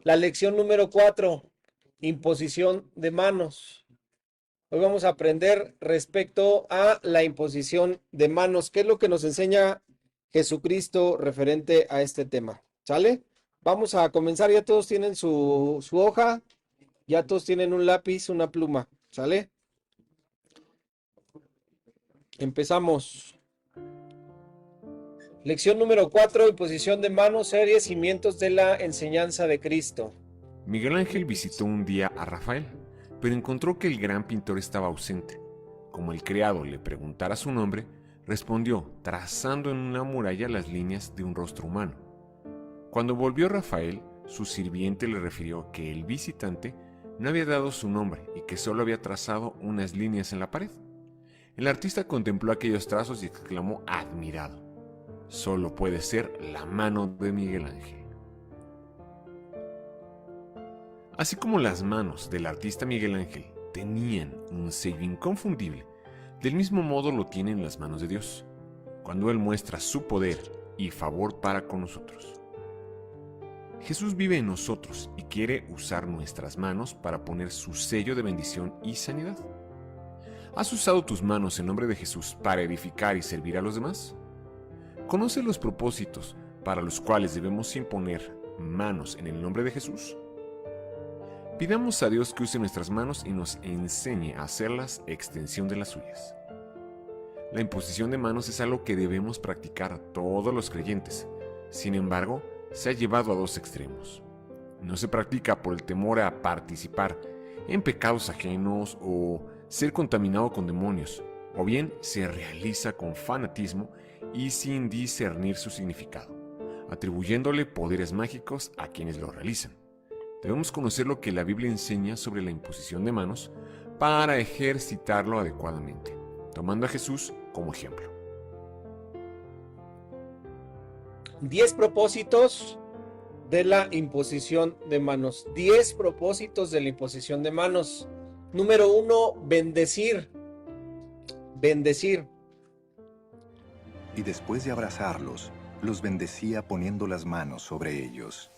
La lección número 4, imposición de manos. Hoy vamos a aprender respecto a la imposición de manos. ¿Qué es lo que nos enseña Jesucristo referente a este tema? ¿Sale? Vamos a comenzar. Ya todos tienen su hoja, ya todos tienen un lápiz, una pluma. ¿Sale? Empezamos. Lección número 4, imposición de manos, series, cimientos de la enseñanza de Cristo. Miguel Ángel visitó un día a Rafael, pero encontró que el gran pintor estaba ausente. Como el criado le preguntara su nombre, respondió trazando en una muralla las líneas de un rostro humano. Cuando volvió Rafael, su sirviente le refirió que el visitante no había dado su nombre y que solo había trazado unas líneas en la pared. El artista contempló aquellos trazos y exclamó admirado: «Solo puede ser la mano de Miguel Ángel». Así como las manos del artista Miguel Ángel tenían un sello inconfundible, del mismo modo lo tienen las manos de Dios, cuando Él muestra su poder y favor para con nosotros. Jesús vive en nosotros y quiere usar nuestras manos para poner su sello de bendición y sanidad. ¿Has usado tus manos en nombre de Jesús para edificar y servir a los demás? ¿Conoce los propósitos para los cuales debemos imponer manos en el nombre de Jesús? Pidamos a Dios que use nuestras manos y nos enseñe a hacerlas extensión de las suyas. La imposición de manos es algo que debemos practicar todos los creyentes. Sin embargo, se ha llevado a dos extremos. No se practica por el temor a participar en pecados ajenos o ser contaminado con demonios, o bien se realiza con fanatismo y sin discernir su significado, atribuyéndole poderes mágicos a quienes lo realizan. Debemos conocer lo que la Biblia enseña sobre la imposición de manos para ejercitarlo adecuadamente, tomando a Jesús como ejemplo. 10 propósitos de la imposición de manos. 10 propósitos de la imposición de manos. Número 1, bendecir. Bendecir. Y después de abrazarlos, los bendecía poniendo las manos sobre ellos.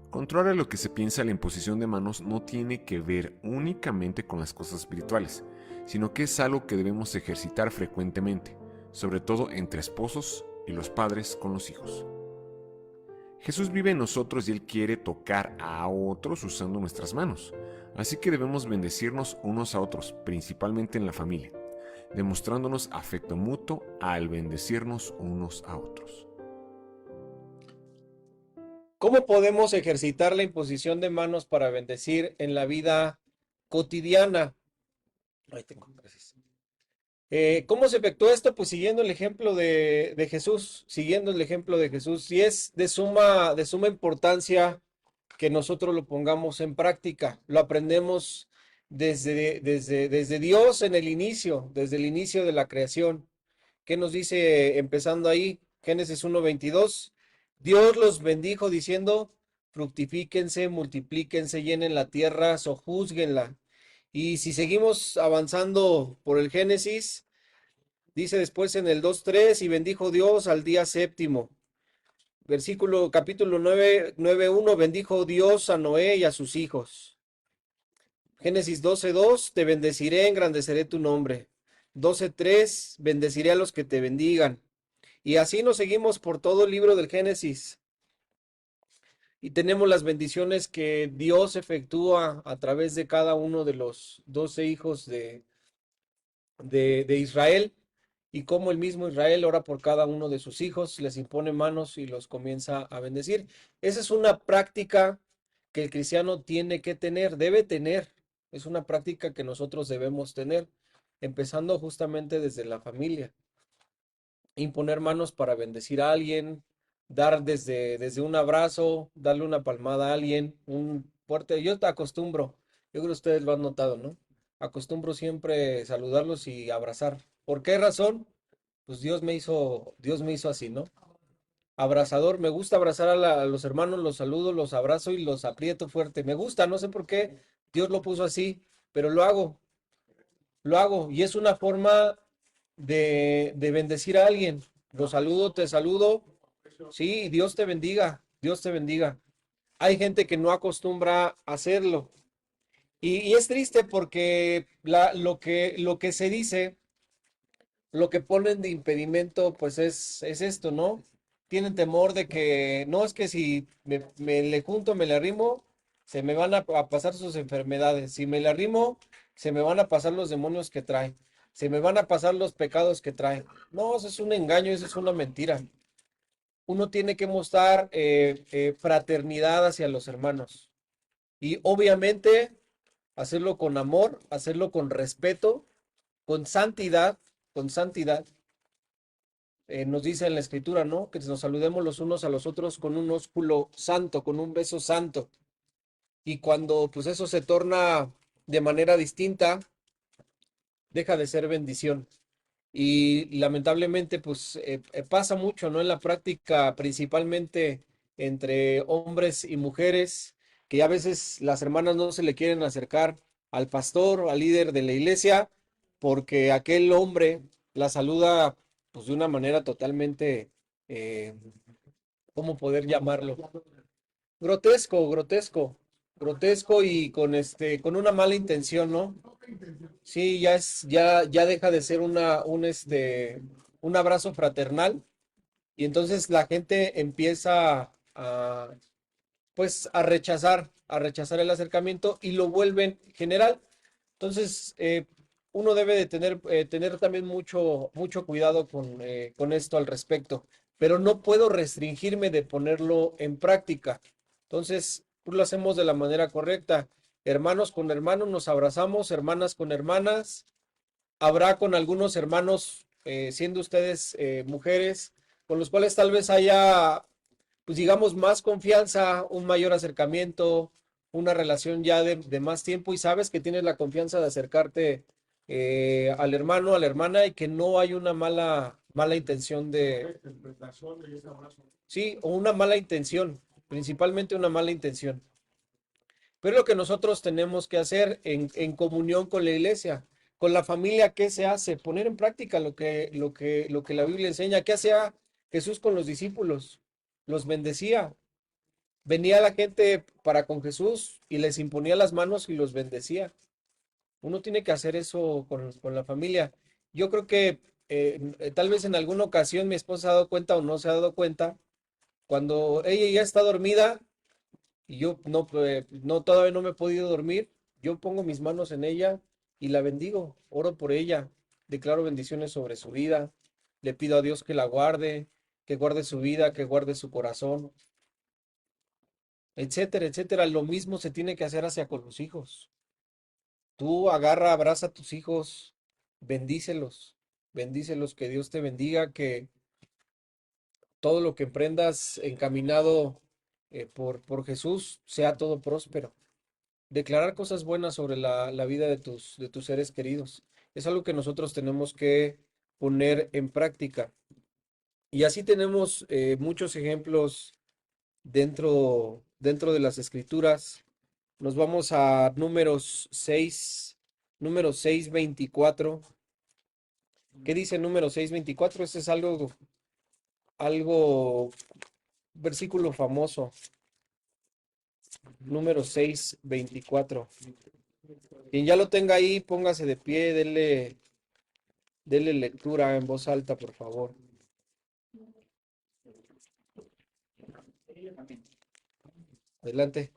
Contrario a lo que se piensa, la imposición de manos no tiene que ver únicamente con las cosas espirituales, sino que es algo que debemos ejercitar frecuentemente, sobre todo entre esposos y los padres con los hijos. Jesús vive en nosotros y Él quiere tocar a otros usando nuestras manos, así que debemos bendecirnos unos a otros, principalmente en la familia, demostrándonos afecto mutuo al bendecirnos unos a otros. ¿Cómo podemos ejercitar la imposición de manos para bendecir en la vida cotidiana? Ahí tengo, gracias. ¿Cómo se efectúa esto? Pues siguiendo el ejemplo de Jesús, siguiendo el ejemplo de Jesús. Y es de suma importancia que nosotros lo pongamos en práctica. Lo aprendemos desde Dios en el inicio, desde el inicio de la creación. ¿Qué nos dice empezando ahí? Génesis 1:22. Dios los bendijo diciendo, fructifíquense, multiplíquense, llenen la tierra, sojúzguenla. Y si seguimos avanzando por el Génesis, dice después en el 2:3, y bendijo Dios al día séptimo. Capítulo 9:1, bendijo Dios a Noé y a sus hijos. Génesis 12:2, te bendeciré, engrandeceré tu nombre. 12:3, bendeciré a los que te bendigan. Y así nos seguimos por todo el libro del Génesis. Y tenemos las bendiciones que Dios efectúa a través de cada uno de los 12 hijos de Israel. Y cómo el mismo Israel ora por cada uno de sus hijos, les impone manos y los comienza a bendecir. Esa es una práctica que el cristiano tiene que tener, debe tener. Es una práctica que nosotros debemos tener, empezando justamente desde la familia. Imponer manos para bendecir a alguien, dar desde un abrazo, darle una palmada a alguien, un fuerte. Yo te acostumbro, yo creo que ustedes lo han notado, ¿no? Acostumbro siempre saludarlos y abrazar. ¿Por qué razón? Pues Dios me hizo así, ¿no? Abrazador, me gusta abrazar a los hermanos, los saludo, los abrazo y los aprieto fuerte. Me gusta, no sé por qué Dios lo puso así, pero lo hago y es una forma de bendecir a alguien. Lo saludo, te saludo Sí, Dios te bendiga, Dios te bendiga. Hay gente que no acostumbra a hacerlo. Y es triste porque lo que se dice, lo que ponen de impedimento, pues es esto, ¿no? Tienen temor de que, no es que si me le junto, me le arrimo, se me van a pasar sus enfermedades. Si me le arrimo, se me van a pasar los demonios que trae. Se me van a pasar los pecados que trae. No, eso es un engaño, eso es una mentira. Uno tiene que mostrar fraternidad hacia los hermanos. Y obviamente hacerlo con amor, hacerlo con respeto, con santidad, con santidad. Nos dice en la escritura, ¿no? Que nos saludemos los unos a los otros con un ósculo santo, con un beso santo. Y cuando pues eso se torna de manera distinta, deja de ser bendición. Y lamentablemente pues pasa mucho, ¿no? En la práctica, principalmente entre hombres y mujeres, que a veces las hermanas no se le quieren acercar al pastor, al líder de la iglesia, porque aquel hombre la saluda pues de una manera totalmente, eh, ¿cómo poder llamarlo? Grotesco, grotesco, grotesco y con con una mala intención, ¿no? Sí, ya deja de ser un abrazo fraternal y entonces la gente empieza pues, a rechazar el acercamiento y lo vuelven general. Entonces, uno debe de tener también mucho cuidado con esto al respecto, pero no puedo restringirme de ponerlo en práctica. Entonces, pues lo hacemos de la manera correcta. Hermanos con hermanos nos abrazamos, hermanas con hermanas. Habrá con algunos hermanos, siendo ustedes mujeres, con los cuales tal vez haya, pues digamos, más confianza, un mayor acercamiento, una relación ya de más tiempo y sabes que tienes la confianza de acercarte al hermano, a la hermana y que no hay una mala intención de... Sí, o una mala intención, principalmente una mala intención. Pero lo que nosotros tenemos que hacer en comunión con la iglesia, con la familia, ¿qué se hace? Poner en práctica lo que la Biblia enseña. ¿Qué hacía Jesús con los discípulos? Los bendecía. Venía la gente para con Jesús y les imponía las manos y los bendecía. Uno tiene que hacer eso con la familia. Yo creo que tal vez en alguna ocasión mi esposa se ha dado cuenta o no se ha dado cuenta, cuando ella ya está dormida, y yo no, todavía no me he podido dormir, yo pongo mis manos en ella y la bendigo, oro por ella, declaro bendiciones sobre su vida, le pido a Dios que guarde su vida, que guarde su corazón, etcétera, etcétera. Lo mismo se tiene que hacer hacia con los hijos. Tú agarra, abraza a tus hijos, bendícelos, bendícelos, que Dios te bendiga, que todo lo que emprendas encaminado por Jesús sea todo próspero. Declarar cosas buenas sobre la vida de tus seres queridos. Es algo que nosotros tenemos que poner en práctica. Y así tenemos muchos ejemplos dentro de las escrituras. Nos vamos a número 6:24. ¿Qué dice número 6:24? Ese es algo, versículo famoso. Número 6:24. Quien ya lo tenga ahí, póngase de pie, dele lectura en voz alta, por favor. Adelante.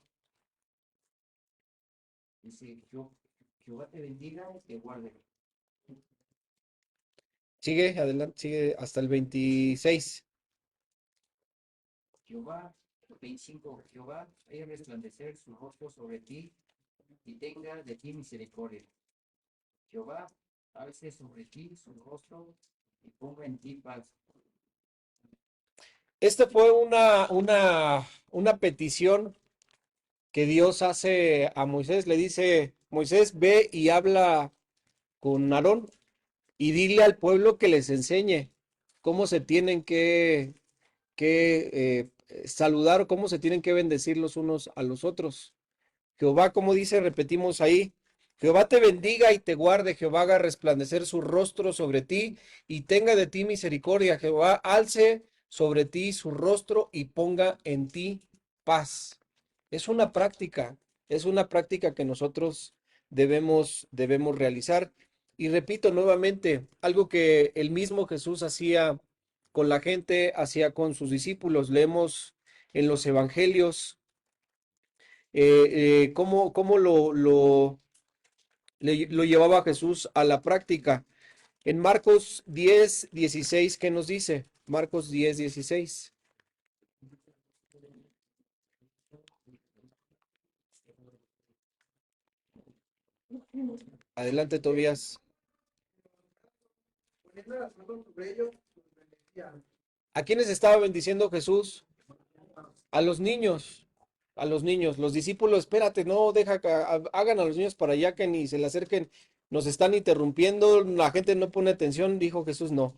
Dice, Jehová te bendiga y te guarde. Sigue, adelante, sigue hasta el 26. Jehová, 25, Jehová, haga resplandecer su rostro sobre ti y tenga de ti misericordia. Jehová, alce sobre ti su rostro y ponga en ti paz. Esta fue una petición que Dios hace a Moisés. Le dice, Moisés, ve y habla con Aarón y dile al pueblo que les enseñe cómo se tienen que saludar, cómo se tienen que bendecir los unos a los otros. Jehová, como dice, repetimos ahí, Jehová te bendiga y te guarde, Jehová haga resplandecer su rostro sobre ti y tenga de ti misericordia, Jehová alce sobre ti su rostro y ponga en ti paz. Es una práctica que nosotros debemos realizar. Y repito nuevamente, algo que el mismo Jesús hacía con la gente, hacía con sus discípulos. Leemos en los evangelios cómo lo llevaba Jesús a la práctica. En Marcos 10:16, ¿qué nos dice? Marcos 10:16. Adelante, Tobías. ¿A quiénes estaba bendiciendo Jesús? A los niños, a los niños. Los discípulos, espérate, no, deja que hagan a los niños para allá que ni se le acerquen. Nos están interrumpiendo, la gente no pone atención, dijo Jesús, no.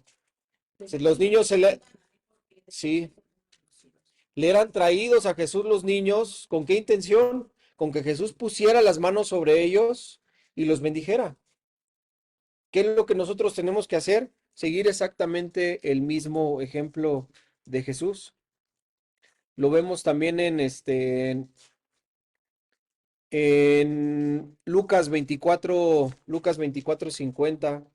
Los niños sí, le eran traídos a Jesús los niños, ¿con qué intención? Con que Jesús pusiera las manos sobre ellos y los bendijera. ¿Qué es lo que nosotros tenemos que hacer? Seguir exactamente el mismo ejemplo de Jesús. Lo vemos también en Lucas 24:50.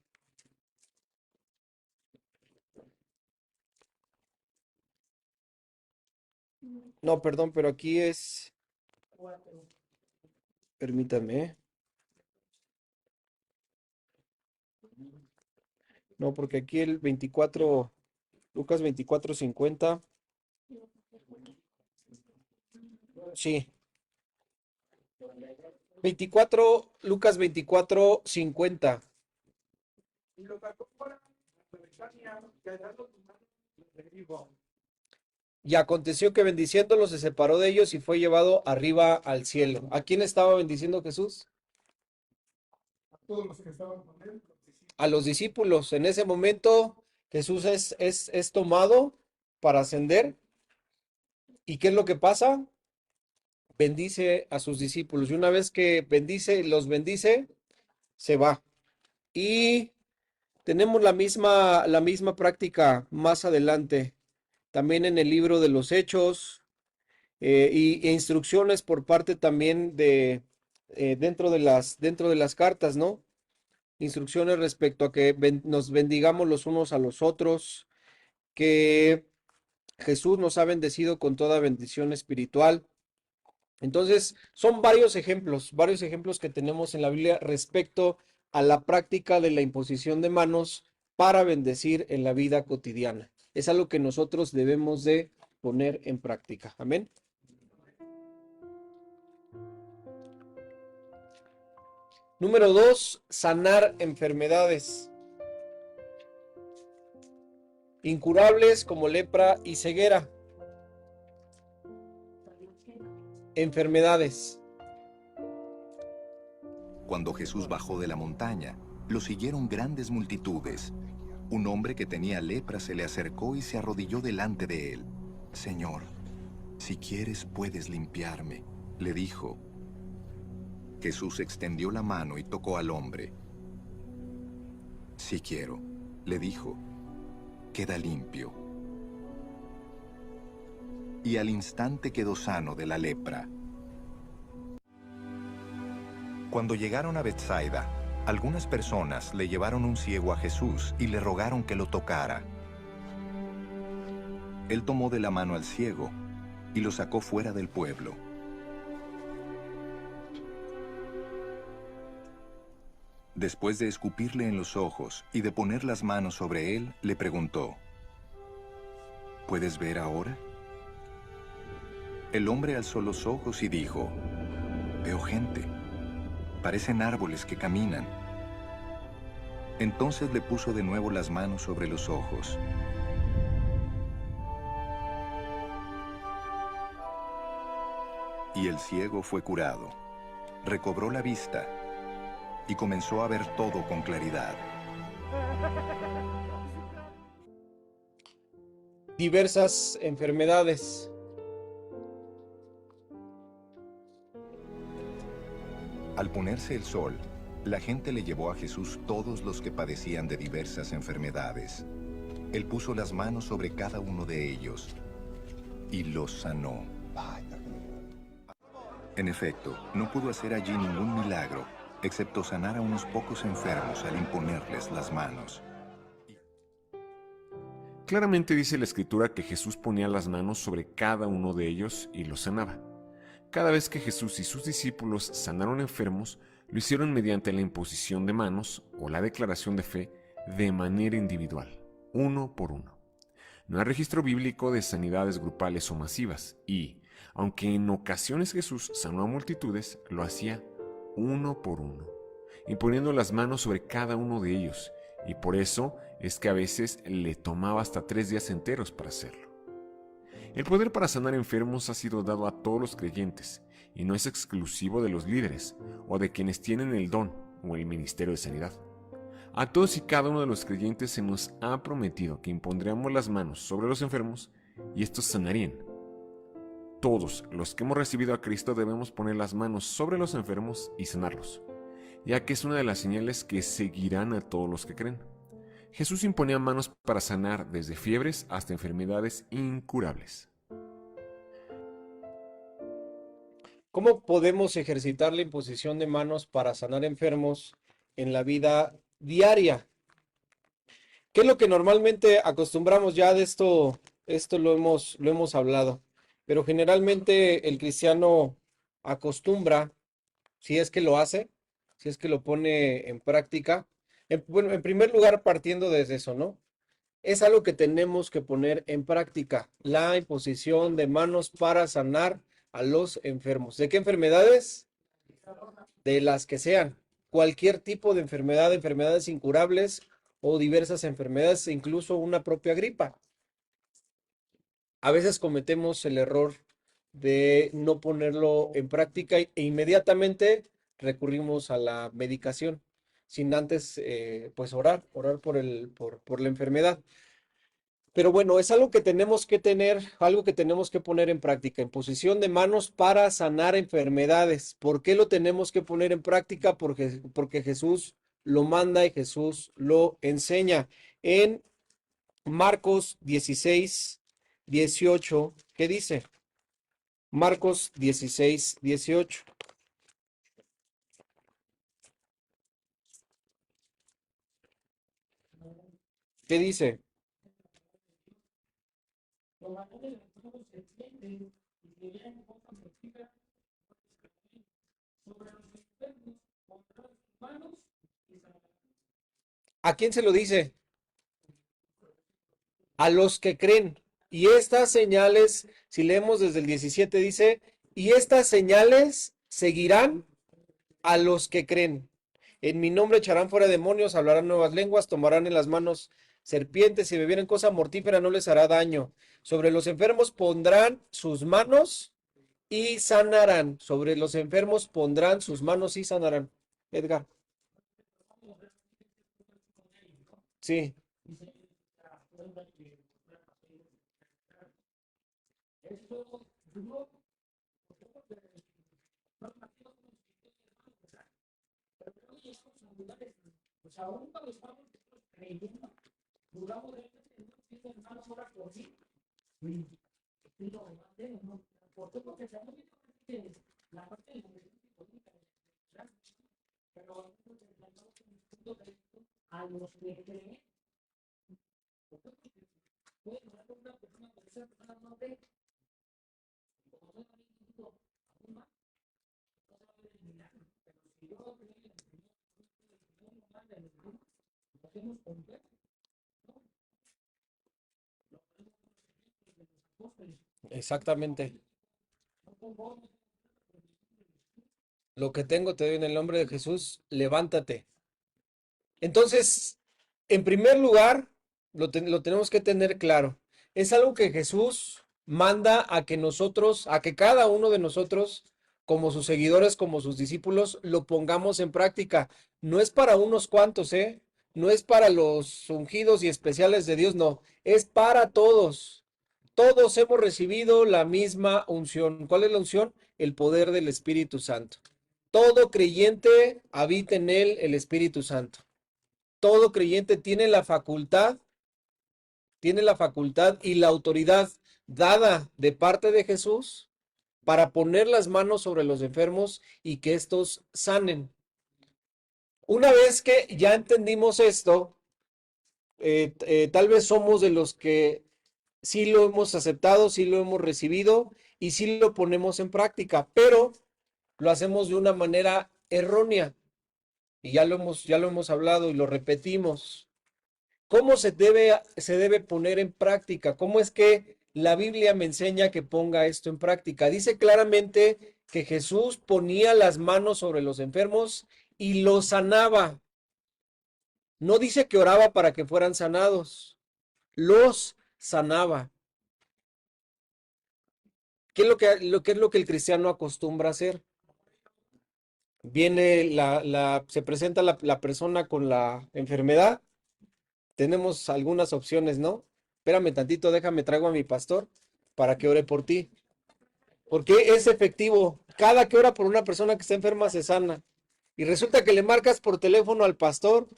No, perdón, pero aquí es, permítanme. No, porque aquí el 24, Lucas 24:50. Sí, Lucas 24:50. Y aconteció que bendiciéndolos se separó de ellos y fue llevado arriba al cielo. ¿A quién estaba bendiciendo Jesús? A los discípulos. En ese momento Jesús es tomado para ascender. ¿Y qué es lo que pasa? Bendice a sus discípulos. Y una vez que los bendice, se va. Y tenemos la misma práctica más adelante, también en el libro de los Hechos, e instrucciones por parte también de dentro de las cartas, ¿no? Instrucciones respecto a que nos bendigamos los unos a los otros, que Jesús nos ha bendecido con toda bendición espiritual. Entonces, son varios ejemplos que tenemos en la Biblia respecto a la práctica de la imposición de manos para bendecir en la vida cotidiana. Es algo que nosotros debemos de poner en práctica. Amén. Número 2, sanar enfermedades incurables como lepra y ceguera. Enfermedades. Cuando Jesús bajó de la montaña, lo siguieron grandes multitudes. Un hombre que tenía lepra se le acercó y se arrodilló delante de él. Señor, si quieres puedes limpiarme, le dijo. Jesús extendió la mano y tocó al hombre. Sí quiero, le dijo. Queda limpio. Y al instante quedó sano de la lepra. Cuando llegaron a Betsaida, algunas personas le llevaron un ciego a Jesús y le rogaron que lo tocara. Él tomó de la mano al ciego y lo sacó fuera del pueblo. Después de escupirle en los ojos y de poner las manos sobre él, le preguntó, ¿puedes ver ahora? El hombre alzó los ojos y dijo, veo gente. Parecen árboles que caminan. Entonces le puso de nuevo las manos sobre los ojos. Y el ciego fue curado. Recobró la vista y comenzó a ver todo con claridad. Diversas enfermedades. Al ponerse el sol, la gente le llevó a Jesús todos los que padecían de diversas enfermedades. Él puso las manos sobre cada uno de ellos y los sanó. En efecto, no pudo hacer allí ningún milagro, excepto sanar a unos pocos enfermos al imponerles las manos. Claramente dice la Escritura que Jesús ponía las manos sobre cada uno de ellos y los sanaba. Cada vez que Jesús y sus discípulos sanaron enfermos, lo hicieron mediante la imposición de manos o la declaración de fe de manera individual, uno por uno. No hay registro bíblico de sanidades grupales o masivas y, aunque en ocasiones Jesús sanó a multitudes, lo hacía uno por uno, imponiendo las manos sobre cada uno de ellos, y por eso es que a veces le tomaba hasta 3 días enteros para hacerlo. El poder para sanar enfermos ha sido dado a todos los creyentes y no es exclusivo de los líderes o de quienes tienen el don o el ministerio de sanidad. A todos y cada uno de los creyentes se nos ha prometido que impondríamos las manos sobre los enfermos y estos sanarían. Todos los que hemos recibido a Cristo debemos poner las manos sobre los enfermos y sanarlos, ya que es una de las señales que seguirán a todos los que creen. Jesús imponía manos para sanar desde fiebres hasta enfermedades incurables. ¿Cómo podemos ejercitar la imposición de manos para sanar enfermos en la vida diaria? ¿Qué es lo que normalmente acostumbramos? Ya de esto lo hemos hablado, pero generalmente el cristiano acostumbra, si es que lo hace, si es que lo pone en práctica. Bueno, en primer lugar, partiendo desde eso, ¿no? Es algo que tenemos que poner en práctica, la imposición de manos para sanar a los enfermos. ¿De qué enfermedades? De las que sean. Cualquier tipo de enfermedad, enfermedades incurables o diversas enfermedades, incluso una propia gripa. A veces cometemos el error de no ponerlo en práctica e inmediatamente recurrimos a la medicación sin antes pues orar por la enfermedad. Pero bueno, es algo que tenemos que tener, algo que tenemos que poner en práctica, imposición de manos para sanar enfermedades. ¿Por qué lo tenemos que poner en práctica? Porque Jesús lo manda y Jesús lo enseña. En Marcos 16, 18, ¿qué dice? Marcos 16, 18. ¿Qué dice? ¿A quién se lo dice? A los que creen. Y estas señales, si leemos desde el 17, dice, y estas señales seguirán a los que creen. En mi nombre echarán fuera demonios, hablarán nuevas lenguas, tomarán en las manos serpientes, si bebieren cosa mortífera no les hará daño. Sobre los enfermos pondrán sus manos y sanarán. Sobre los enfermos pondrán sus manos y sanarán. Edgar. Sí. Exactamente. Lo que tengo te doy en el nombre de Jesús, levántate. Entonces, en primer lugar, lo tenemos que tener claro. Es algo que Jesús manda a que nosotros, a que cada uno de nosotros, como sus seguidores, como sus discípulos, lo pongamos en práctica. No es para unos cuantos, ¿eh? No es para los ungidos y especiales de Dios, no. Es para todos. Todos hemos recibido la misma unción. ¿Cuál es la unción? El poder del Espíritu Santo. Todo creyente habita en él el Espíritu Santo. Todo creyente tiene la facultad tiene la facultad y la autoridad dada de parte de Jesús para poner las manos sobre los enfermos y que estos sanen. Una vez que ya entendimos esto, tal vez somos de los que sí lo hemos aceptado, sí lo hemos recibido y sí lo ponemos en práctica, pero lo hacemos de una manera errónea. Y ya lo hemos hablado y lo repetimos. ¿Cómo se debe poner en práctica? ¿Cómo es que la Biblia me enseña que ponga esto en práctica? Dice claramente que Jesús ponía las manos sobre los enfermos y los sanaba. No dice que oraba para que fueran sanados, los sanaba. ¿Qué es lo que el cristiano acostumbra a hacer? Viene se presenta la persona con la enfermedad. Tenemos algunas opciones, ¿no? Espérame tantito, déjame, traigo a mi pastor para que ore por ti. Porque es efectivo. Cada que ora por una persona que está enferma se sana. Y resulta que le marcas por teléfono al pastor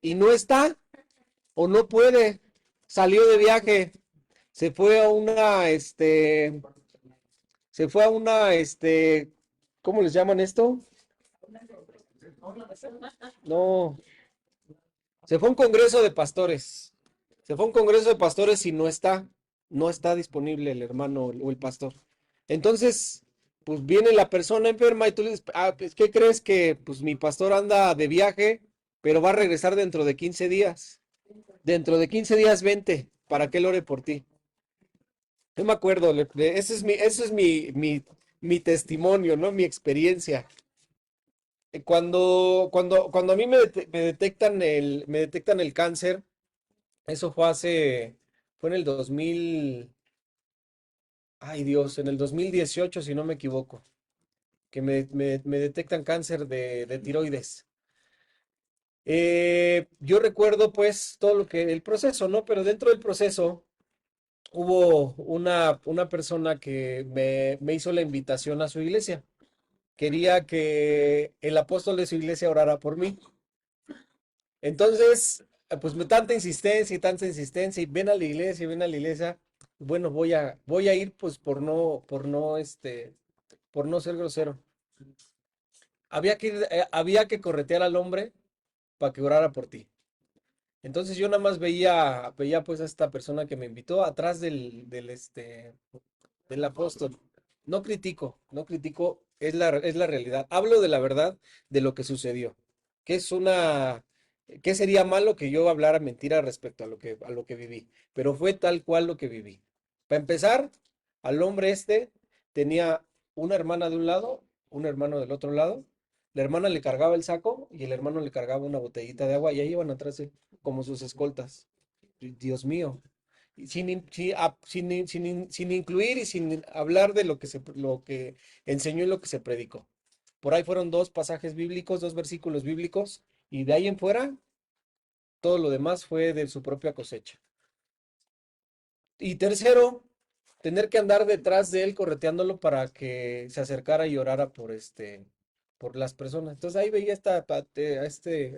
y no está o no puede. Salió de viaje. Se fue a ¿cómo les llaman esto? No, se fue a un congreso de pastores. Se fue a un congreso de pastores y no está disponible el hermano o el pastor. Entonces, pues viene la persona enferma y tú le dices, pues, ¿qué crees que pues mi pastor anda de viaje, pero va a regresar dentro de 15 días? Dentro de 15 días vente para que él ore por ti. Yo me acuerdo, ese es mi testimonio, ¿no? Mi experiencia. Cuando a mí me detectan el cáncer, eso fue en el 2000, ay Dios, en el 2018, si no me equivoco, que me detectan cáncer de tiroides. Yo recuerdo pues todo el proceso, ¿no? Pero dentro del proceso hubo una persona que me hizo la invitación a su iglesia. Quería que el apóstol de su iglesia orara por mí. Entonces, pues y tanta insistencia, y ven a la iglesia. Bueno, voy a ir pues por no ser grosero. Había que corretear al hombre para que orara por ti. Entonces yo nada más veía pues a esta persona que me invitó atrás del apóstol. No critico, es la realidad. Hablo de la verdad de lo que sucedió. Que es una, ¿Qué sería malo que yo hablara mentira respecto a lo que viví? Pero fue tal cual lo que viví. Para empezar, al hombre tenía una hermana de un lado, un hermano del otro lado. La hermana le cargaba el saco y el hermano le cargaba una botellita de agua y ahí iban atrás como sus escoltas. Dios mío. Y sin incluir y sin hablar de lo que enseñó y lo que se predicó. Por ahí fueron dos pasajes bíblicos, dos versículos bíblicos, y de ahí en fuera, todo lo demás fue de su propia cosecha. Y tercero, tener que andar detrás de él correteándolo para que se acercara y orara por las personas. Entonces ahí veía a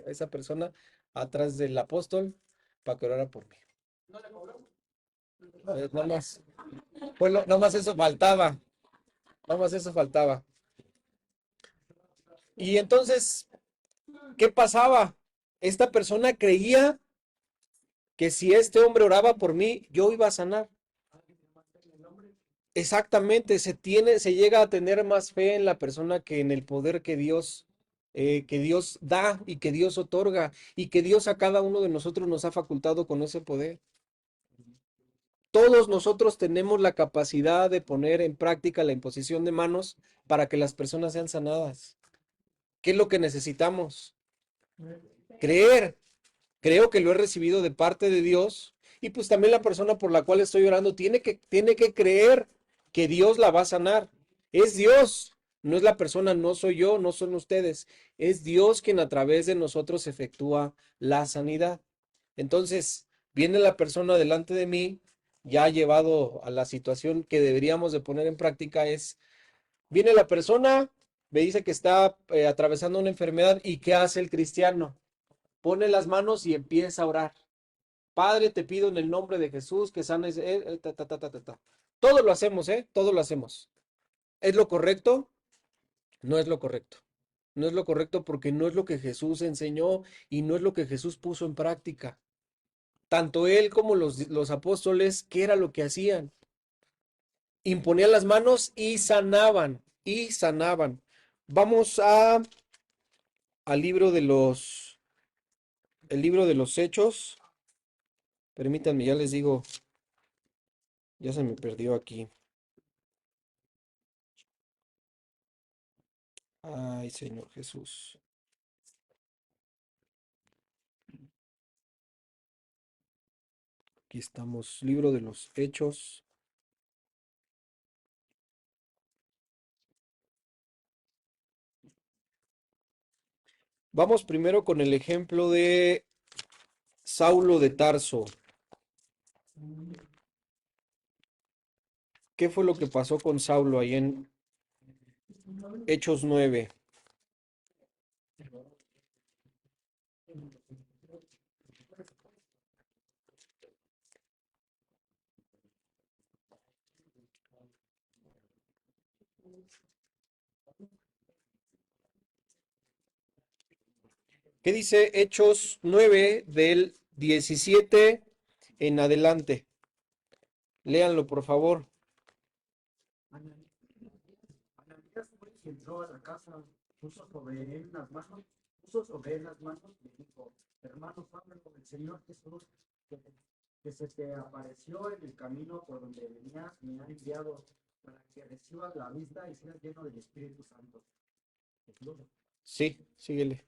esa persona atrás del apóstol para que orara por mí. Nada más. Nada más eso faltaba. Nada más eso faltaba. Y entonces, ¿qué pasaba? Esta persona creía que si este hombre oraba por mí, yo iba a sanar. Exactamente, se llega a tener más fe en la persona que en el poder que Dios da y que Dios otorga y que Dios a cada uno de nosotros nos ha facultado con ese poder. Todos nosotros tenemos la capacidad de poner en práctica la imposición de manos para que las personas sean sanadas. ¿Qué es lo que necesitamos? Creer. Creo que lo he recibido de parte de Dios y pues también la persona por la cual estoy orando tiene que creer que Dios la va a sanar. Es Dios, no es la persona, no soy yo, no son ustedes. Es Dios quien a través de nosotros efectúa la sanidad. Entonces, viene la persona delante de mí, ya llevado a la situación que deberíamos de poner en práctica viene la persona, me dice que está atravesando una enfermedad y ¿qué hace el cristiano? Pone las manos y empieza a orar. Padre, te pido en el nombre de Jesús que sanes, ta, ta, ta, ta, ta, ta. Todo lo hacemos, ¿eh? Todo lo hacemos. ¿Es lo correcto? No es lo correcto. No es lo correcto porque no es lo que Jesús enseñó y no es lo que Jesús puso en práctica. Tanto él como los apóstoles, ¿qué era lo que hacían? Imponían las manos y sanaban, y sanaban. Vamos al el libro de los Hechos. Permítanme, ya les digo, ya se me perdió aquí. Ay, Señor Jesús. Aquí estamos, libro de los Hechos. Vamos primero con el ejemplo de Saulo de Tarso. ¿Qué fue lo que pasó con Saulo ahí en Hechos 9? ¿Qué dice Hechos 9 del 17 en adelante? Léanlo, por favor. Ananías fue y entró a la casa, puso sobre él las manos y le dijo, hermano Pablo, el Señor Jesús, que, que se te apareció en el camino por donde venías, me ha enviado para que recibas la vista y seas lleno del Espíritu Santo. Jesús, Sí, síguele.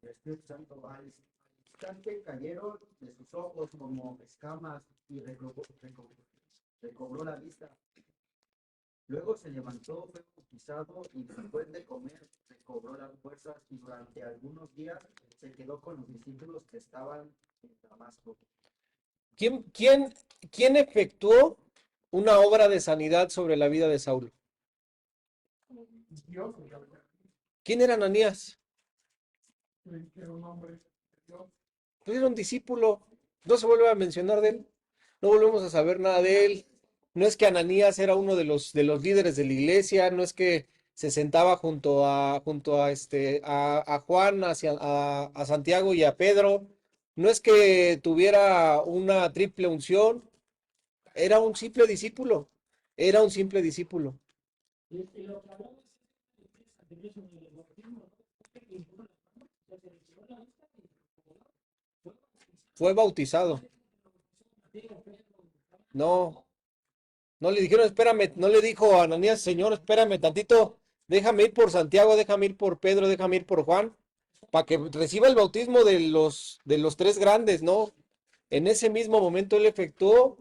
el Espíritu Santo al instante cayeron de sus ojos como escamas y recobró la vista. Luego se levantó, fue bautizado y después de comer recobró las fuerzas y durante algunos días se quedó con los discípulos que estaban en Damasco. ¿Quién, quién, quién efectuó una obra de sanidad sobre la vida de Saulo? Dios ¿Quién era Ananías? era un hombre de Dios. Pues era un discípulo. No se vuelve a mencionar de él. No volvemos a saber nada de él. No es que Ananías era uno de los líderes de la iglesia, no es que se sentaba junto a Juan, a Santiago y a Pedro, no es que tuviera una triple unción, era un simple discípulo, era un simple discípulo. Y lo que hablamos anterior sobre el bautismo, ¿no? Que impuso las manos, ya se recibió la vista y Fue bautizado. No, no le dijeron, espérame, no le dijo a Ananías, Señor, espérame tantito, déjame ir por Santiago, déjame ir por Pedro, déjame ir por Juan, para que reciba el bautismo de los tres grandes, ¿no? En ese mismo momento él efectuó,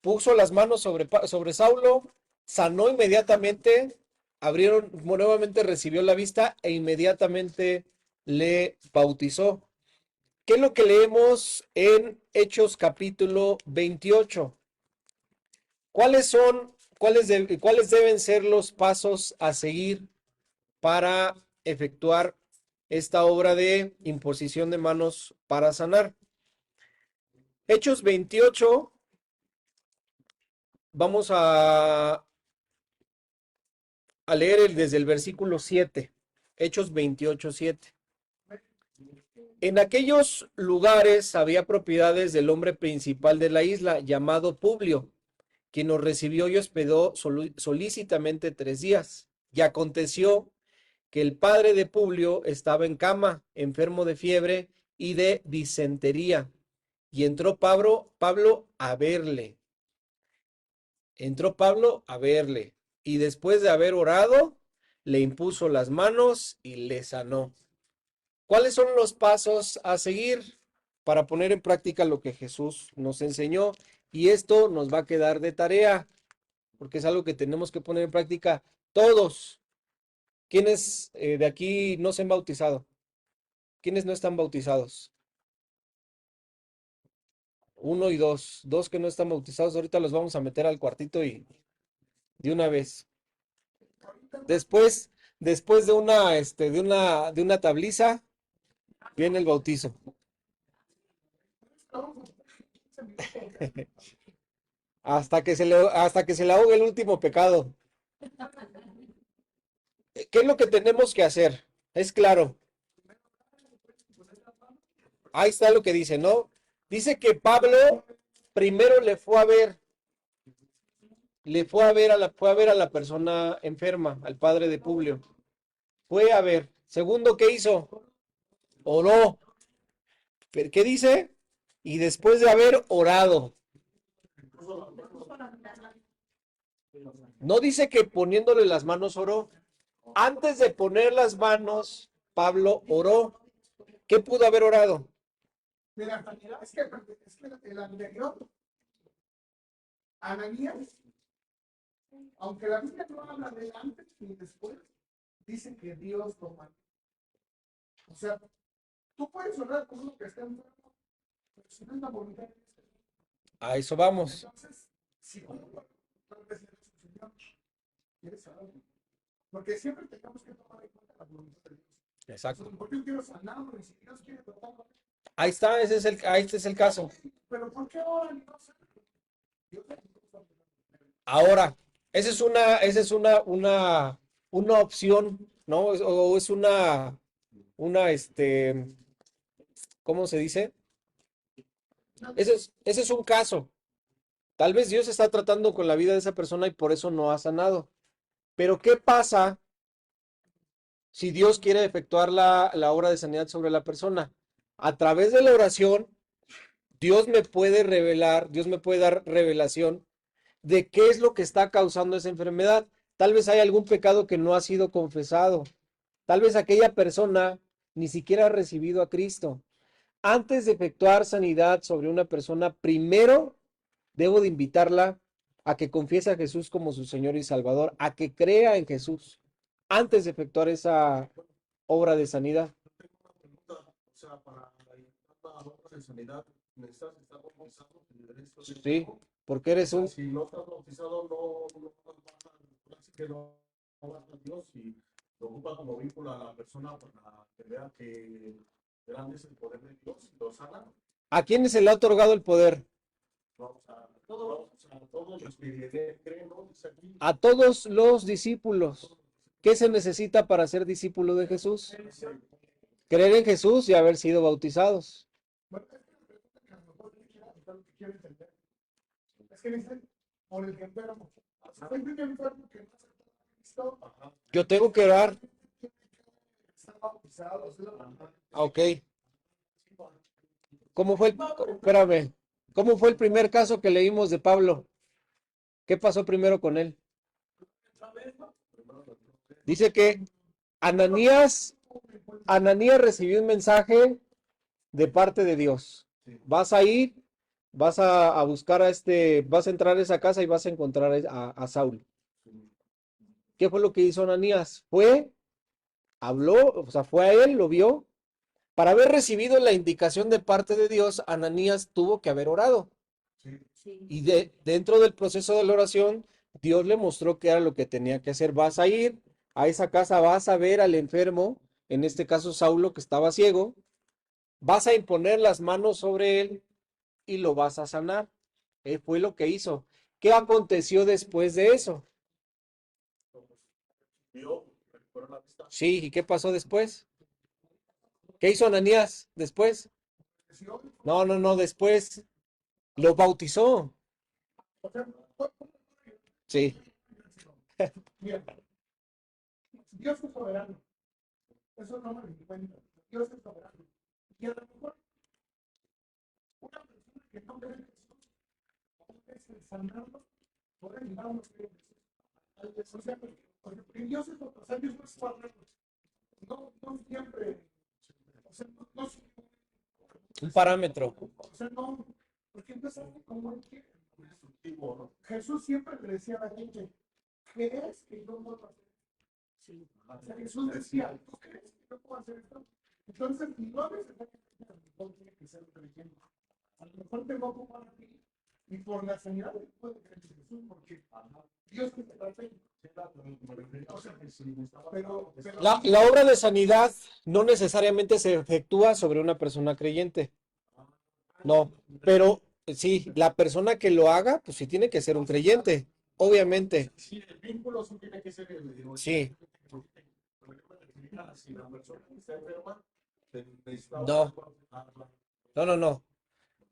puso las manos sobre Saulo, sanó inmediatamente, abrieron, nuevamente recibió la vista e inmediatamente le bautizó. ¿Qué es lo que leemos en Hechos capítulo 28? ¿Cuáles deben ser los pasos a seguir para efectuar esta obra de imposición de manos para sanar? Hechos 28, vamos a leer desde el versículo 7. Hechos 28, 7. En aquellos lugares había propiedades del hombre principal de la isla, llamado Publio, quien nos recibió y hospedó solícitamente 3 días. Y aconteció que el padre de Publio estaba en cama, enfermo de fiebre y de disentería. Y entró Pablo a verle. Entró Pablo a verle. Y después de haber orado, le impuso las manos y le sanó. ¿Cuáles son los pasos a seguir para poner en práctica lo que Jesús nos enseñó? Y esto nos va a quedar de tarea, porque es algo que tenemos que poner en práctica todos. ¿Quiénes de aquí no se han bautizado? ¿Quiénes no están bautizados? Uno y dos. Dos que no están bautizados. Ahorita los vamos a meter al cuartito y de una vez. Después de una tabliza, viene el bautizo. hasta que se le ahogue el último pecado. ¿Qué es lo que tenemos que hacer? Es claro. Ahí está lo que dice, ¿no? Dice que Pablo primero fue a ver a la persona enferma, al padre de Publio. Fue a ver. Segundo, ¿qué hizo? Oró. ¿Qué dice? Y después de haber orado. No dice que poniéndole las manos oró. Antes de poner las manos, Pablo oró. ¿Qué pudo haber orado? De la sanidad, es que el anterior, Ananías, aunque la Biblia no habla de antes ni después, dice que Dios lo mandó. O sea, tú puedes orar por uno que está enfermo, pero si no es la voluntad de Dios. A eso vamos. Entonces, si uno tal vez le dice, Señor, ¿quieres saber? Porque siempre tenemos que tomar en cuenta la voluntad de Dios. Exacto. Porque yo quiero sanarlo y si Dios quiere tratarlo. Ahí está, este es el caso. Pero ¿por qué ahora no sé? Dios Ahora, esa es una opción, ¿no? O es ¿cómo se dice? Ese es un caso. Tal vez Dios está tratando con la vida de esa persona y por eso no ha sanado. Pero ¿qué pasa si Dios quiere efectuar la obra de sanidad sobre la persona? A través de la oración, Dios me puede revelar, Dios me puede dar revelación de qué es lo que está causando esa enfermedad. Tal vez hay algún pecado que no ha sido confesado. Tal vez aquella persona ni siquiera ha recibido a Cristo. Antes de efectuar sanidad sobre una persona, primero debo de invitarla a que confiese a Jesús como su Señor y Salvador, a que crea en Jesús, antes de efectuar esa obra de sanidad. O sea, para la obra de sanidad, necesitas estar bautizado. Sí, porque eres un... Si no estás bautizado, no vas a Dios y lo ocupa como vínculo a la persona para que vea que grande es el poder de Dios y lo sana. ¿A quién se le ha otorgado el poder? Todos los que creen, ¿no? A todos los discípulos. ¿Qué se necesita para ser discípulo de Jesús? Creer en Jesús y haber sido bautizados. Es que dicen, por el enfermo. Hay un enfermo que no se ha visto. Yo tengo que orar. Están bautizados. Ok. Espérame. ¿Cómo fue el primer caso que leímos de Pablo? ¿Qué pasó primero con él? Dice que Ananías recibió un mensaje de parte de Dios. Vas a ir, vas a buscar vas a entrar a esa casa y vas a encontrar a Saulo. ¿Qué fue lo que hizo Ananías? Habló, o sea, fue a él, lo vio. Para haber recibido la indicación de parte de Dios, Ananías tuvo que haber orado. Y dentro del proceso de la oración, Dios le mostró qué era lo que tenía que hacer. Vas a ir a esa casa, vas a ver al enfermo, en este caso Saulo, que estaba ciego, vas a imponer las manos sobre él y lo vas a sanar. Fue lo que hizo. ¿Qué aconteció después de eso? Sí, ¿y qué pasó después? ¿Qué hizo Ananías después? No, después lo bautizó. Sí. Mira, Dios es soberano. Eso no me lo invento. Dios es soberano. Y a lo mejor una persona que no cree en Jesús, es el sanarlo, puede llevar a unos creen en Jesús. O sea, porque Dios es otro. O sea, Dios no es soberano. No siempre. O sea, no siempre. Un parámetro. O sea, no. Porque entonces, como él quiere. Jesús siempre le decía a la gente, ¿crees que yo puedo hacer esto? Sí. O sea, Jesús decía, ¿tú crees que yo puedo hacer esto? Entonces, no a veces a lo mejor tiene que ser creyente. A lo mejor te va a ocupar a ti y por la sanidad puede creer en Jesús porque Dios te está haciendo. O sea, pero La obra de sanidad no necesariamente se efectúa sobre una persona creyente. No, pero Sí, la persona que lo haga, pues sí tiene que ser un creyente, obviamente. Sí, el vínculo sí tiene que ser el de Sí, si la persona está enferma, necesitaba no, no, no, no.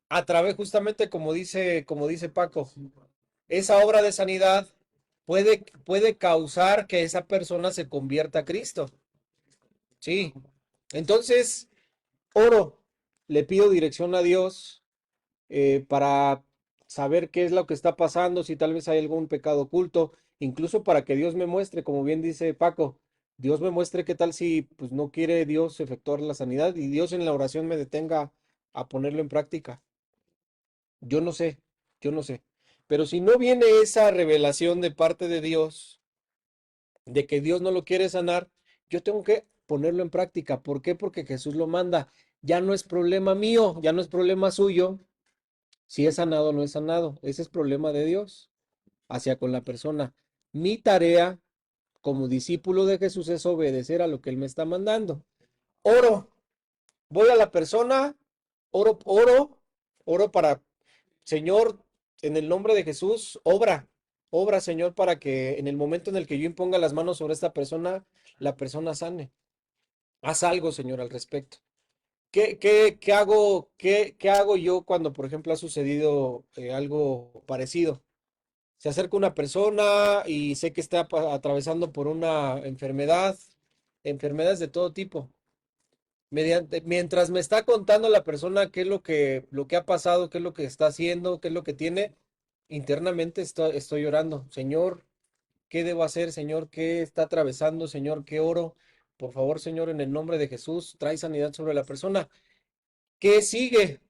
A través, justamente como dice Paco, esa obra de sanidad puede causar que esa persona se convierta a Cristo. Sí. Entonces, oro, le pido dirección a Dios para saber qué es lo que está pasando, si tal vez hay algún pecado oculto, incluso para que Dios me muestre, como bien dice Paco, Dios me muestre qué tal si pues no quiere Dios efectuar la sanidad y Dios en la oración me detenga a ponerlo en práctica. Yo no sé, yo no sé. Pero si no viene esa revelación de parte de Dios, de que Dios no lo quiere sanar, yo tengo que ponerlo en práctica. ¿Por qué? Porque Jesús lo manda. Ya no es problema mío, ya no es problema suyo. Si es sanado o no es sanado, ese es problema de Dios hacia con la persona. Mi tarea como discípulo de Jesús es obedecer a lo que Él me está mandando. Oro, voy a la persona, oro para, Señor, en el nombre de Jesús, obra, Señor, para que en el momento en el que yo imponga las manos sobre esta persona, la persona sane. Haz algo, Señor, al respecto. ¿Qué hago yo cuando, por ejemplo, ha sucedido algo parecido? Se acerca una persona y sé que está atravesando por una enfermedad, enfermedades de todo tipo. Mientras me está contando la persona qué es lo que ha pasado, qué es lo que está haciendo, qué es lo que tiene, internamente estoy orando. Señor, ¿qué debo hacer, Señor? ¿Qué está atravesando, Señor? ¿Qué oro? Por favor, Señor, en el nombre de Jesús, trae sanidad sobre la persona. ¿Qué sigue?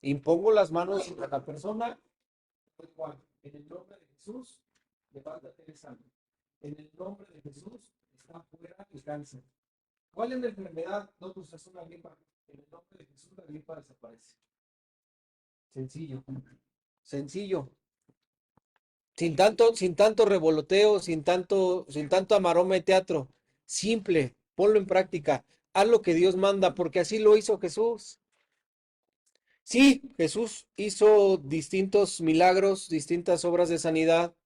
Impongo las manos sobre la persona. Pues, Juan, en el nombre de Jesús, levántate de sano. En el nombre de Jesús, está fuera el cáncer. ¿Cuál es la enfermedad? No, pues es una gripa. En el nombre de Jesús, la gripa desaparece. Sencillo. Sencillo. Sin tanto revoloteo, sin tanto amaroma de teatro. Simple. Ponlo en práctica. Haz lo que Dios manda, porque así lo hizo Jesús. Sí, Jesús hizo distintos milagros, distintas obras de sanidad.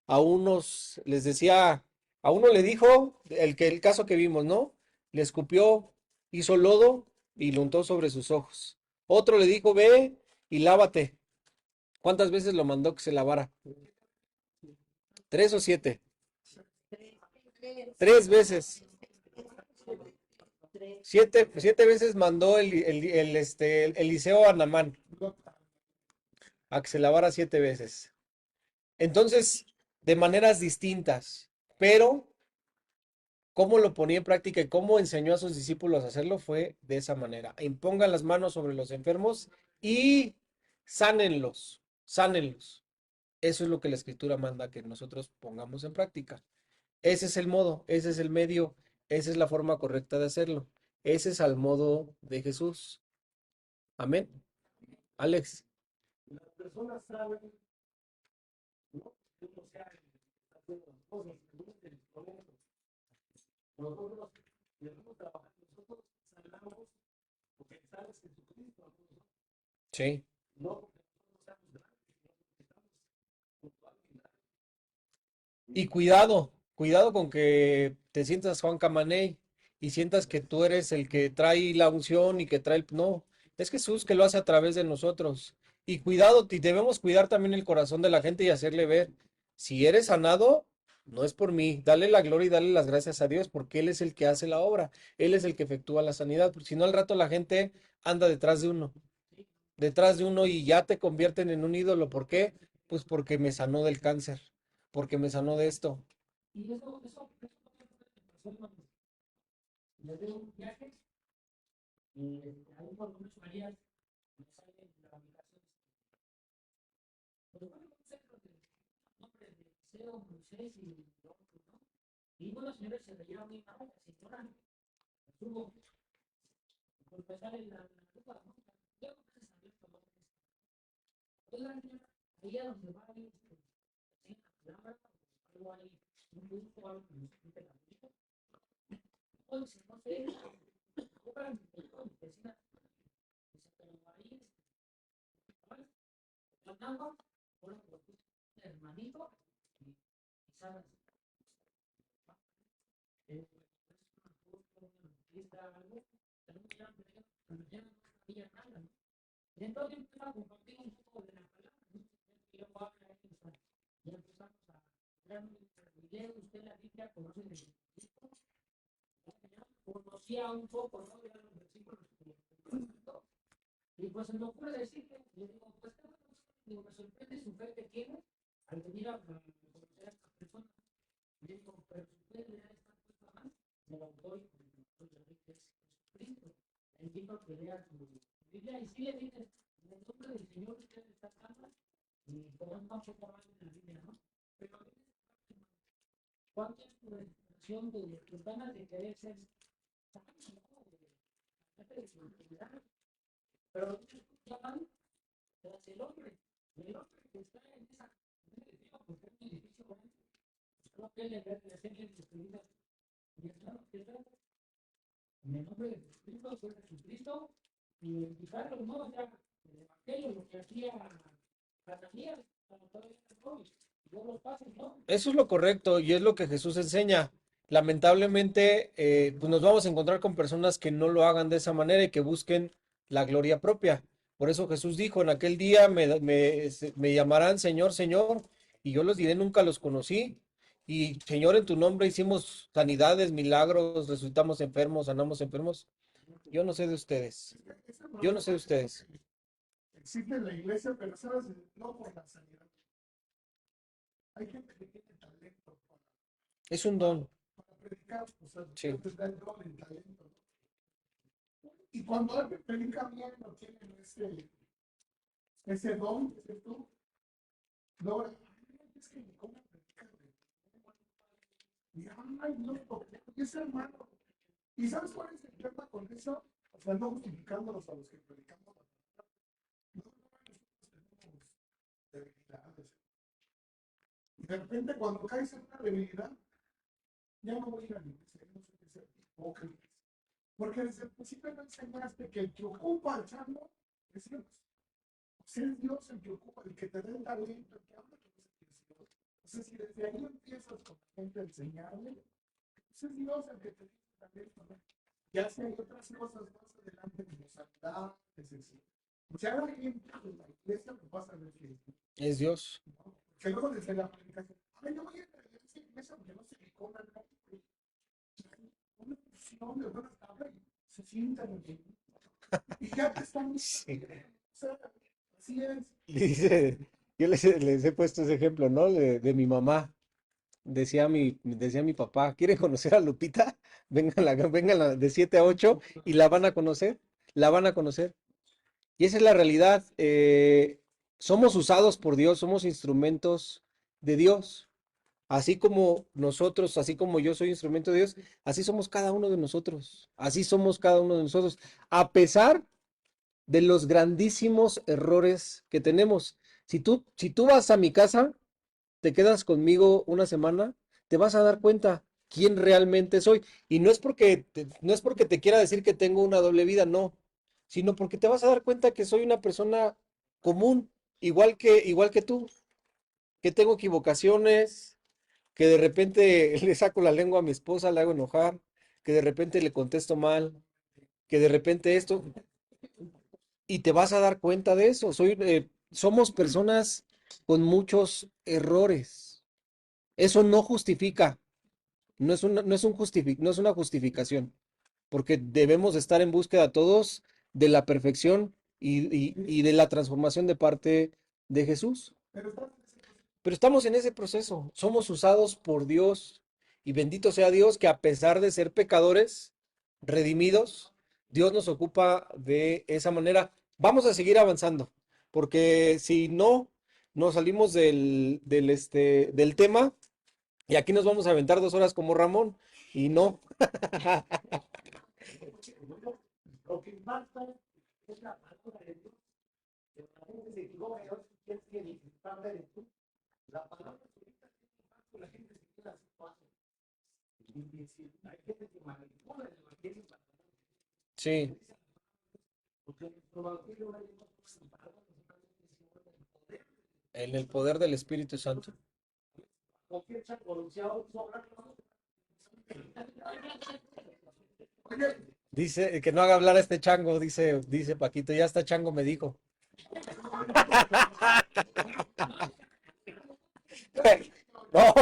A unos les decía, a uno le dijo, el caso que vimos, ¿no? Le escupió, hizo lodo y lo untó sobre sus ojos. Otro le dijo, ve y lávate. ¿Cuántas veces lo mandó que se lavara? ¿Tres o siete? 3 veces. Siete veces mandó el Eliseo a Namán a que se lavara 7 veces. Entonces, de maneras distintas, pero cómo lo ponía en práctica y cómo enseñó a sus discípulos a hacerlo fue de esa manera. Impongan las manos sobre los enfermos y sánenlos, sánenlos. Eso es lo que la escritura manda que nosotros pongamos en práctica. Ese es el modo, ese es el medio, esa es la forma correcta de hacerlo. Ese es al modo de Jesús. Amén. Alex. Las personas saben, ¿no? Que no sea haciendo las cosas, que no con eso. Nosotros debemos trabajar, nosotros sanamos porque sabes Jesucristo, ¿no? Sí. No porque nosotros seamos grandes, sino porque estamos junto a alguien grande. Y cuidado con que te sientas Juan Camaney y sientas que tú eres el que trae la unción y que trae el... No, es Jesús que lo hace a través de nosotros. Y cuidado, y debemos cuidar también el corazón de la gente y hacerle ver, si eres sanado, no es por mí, dale la gloria y dale las gracias a Dios, porque Él es el que hace la obra, Él es el que efectúa la sanidad, porque si no al rato la gente anda detrás de uno y ya te convierten en un ídolo. ¿Por qué? Pues porque me sanó del cáncer, porque me sanó de esto. Y eso personas les doy un viaje y ahí por lo menos María no sale de la migración. Pero bueno, no sé, creo que nombres de Liceo, Moisés y otros, ¿no? Y bueno, señores, se le lleva muy mal, la señora estuvo por empezar en la duda, ¿no? Luego que se salió tomar oigan, señora, ahí a donde va a ir, en la palabra, algo ahí, un grupo, algo que nos explique la Biblia. Entonces, no sé, ahora mi vecina, dice, pero ahí, ganaba, ahora por hermanito, y sabes, es una foto, una noticia, algo, pero ya no sabía nada, ¿no? Y entonces empezamos a compartir un poco de la palabra, ¿no? Y luego habla ahí, o sea, ya empezamos a hablar, lee usted la Biblia, conoce de Jesucristo, ya conocía un poco, ¿no? Ya los versículos que y pues se me ocurre decir que, le digo, pues digo, me sorprende su fe que tiene al venir a conocer a esta persona. Le digo, pero su fe le está puesta más del autor y productor de la Biblia, que es Jesucristo. Le invito a que lea su Biblia y sí le dije, en el nombre del Señor usted está acá y conozca un poco más de la Biblia, ¿no? Pero ¿cuál es tu expresión de tus ganas de querer ser sabio, ¿no? De autoridad. Pero lo que llaman tras el hombre que está en esa edificio, porque es un edificio grande, creo que le enseña que se diga, mi hermano, que está en el nombre de Jesucristo, soy Jesucristo, y indicarlo, ¿no? O sea, el evangelio, lo que hacía Ananías, cuando todavía era joven, yo los pasos, ¿no? Eso es lo correcto y es lo que Jesús enseña. Lamentablemente, pues nos vamos a encontrar con personas que no lo hagan de esa manera y que busquen la gloria propia. Por eso Jesús dijo, en aquel día me llamarán Señor, Señor, y yo los diré, nunca los conocí. Y Señor, en tu nombre hicimos sanidades, milagros, resucitamos enfermos, sanamos enfermos. Yo no sé de ustedes. Ese Yo no sé de problema ustedes. existe en la iglesia, pero sabes, no por la sanidad. Hay gente que tiene talento Es un don. para predicar, o sea, Sí. Dios les da el don, el talento, ¿no? Y cuando alguien predica bien, no tienen ese don, ese tú, logra, es que cómo predica, y ay, no, porque es hermano. ¿Y sabes cuál es el problema con eso? O sea, no justificándolos a los que predicamos la palabra. No, nosotros tenemos debilidades. Y de repente cuando caes en una debilidad, ya no voy a ir a la iglesia, ya no sé qué ser hipócrita. Porque desde el principio me enseñaste que el que ocupa al chango es Dios. O sea, es Dios el que ocupa, el que te da el talento, el que habla, que no sé qué es Dios. Entonces, si desde ahí empiezas con la gente a enseñarle, pues es Dios el que te dice talento, ¿no? Ya si hay otras cosas más adelante, como sanidad, es decir. O sea, hay gente en la iglesia que pasa a ver que es Dios, Es Dios. ¿no? Que luego desde la predicación, ay, yo voy a la iglesia porque no se le cobra nada. Una porción de buenas tablas y se sientan y ya te están. Sí. O sea, así es. Le dice, yo les he puesto ese ejemplo, ¿no? De mi mamá. Decía mi papá, ¿quieren conocer a Lupita? Vengan de 7 a 8 y la van a conocer, la van a conocer. Y esa es la realidad. Somos usados por Dios, somos instrumentos de Dios. Así como nosotros, así como yo soy instrumento de Dios, así somos cada uno de nosotros. Así somos cada uno de nosotros. A pesar de los grandísimos errores que tenemos. Si tú vas a mi casa, te quedas conmigo una semana, te vas a dar cuenta quién realmente soy. Y no es porque te quiera decir que tengo una doble vida, no, sino porque te vas a dar cuenta que soy una persona común, igual que tú, que tengo equivocaciones, que de repente le saco la lengua a mi esposa, la hago enojar, que de repente le contesto mal, que de repente esto, y te vas a dar cuenta de eso. Somos personas con muchos errores. Eso no justifica, no es una justificación, porque debemos estar en búsqueda todos de la perfección y de la transformación de parte de Jesús. Pero estamos en ese proceso, somos usados por Dios y bendito sea Dios que a pesar de ser pecadores, redimidos, Dios nos ocupa de esa manera. Vamos a seguir avanzando, porque si no, nos salimos del tema y aquí nos vamos a aventar 2 horas como Ramón y no. Lo que impacta es la palabra de Dios. Que la gente se equivoca y a veces piensa que disfrutar de tú. La palabra ahorita tiene impacto, la gente se queda a su paso. Y si hay gente que manipula el evangelio para Sí, porque el evangelio no hay más palabras, el poder En el poder del Espíritu Santo. Dice que no haga hablar a este chango, dice Paquito, ya está chango me dijo. No.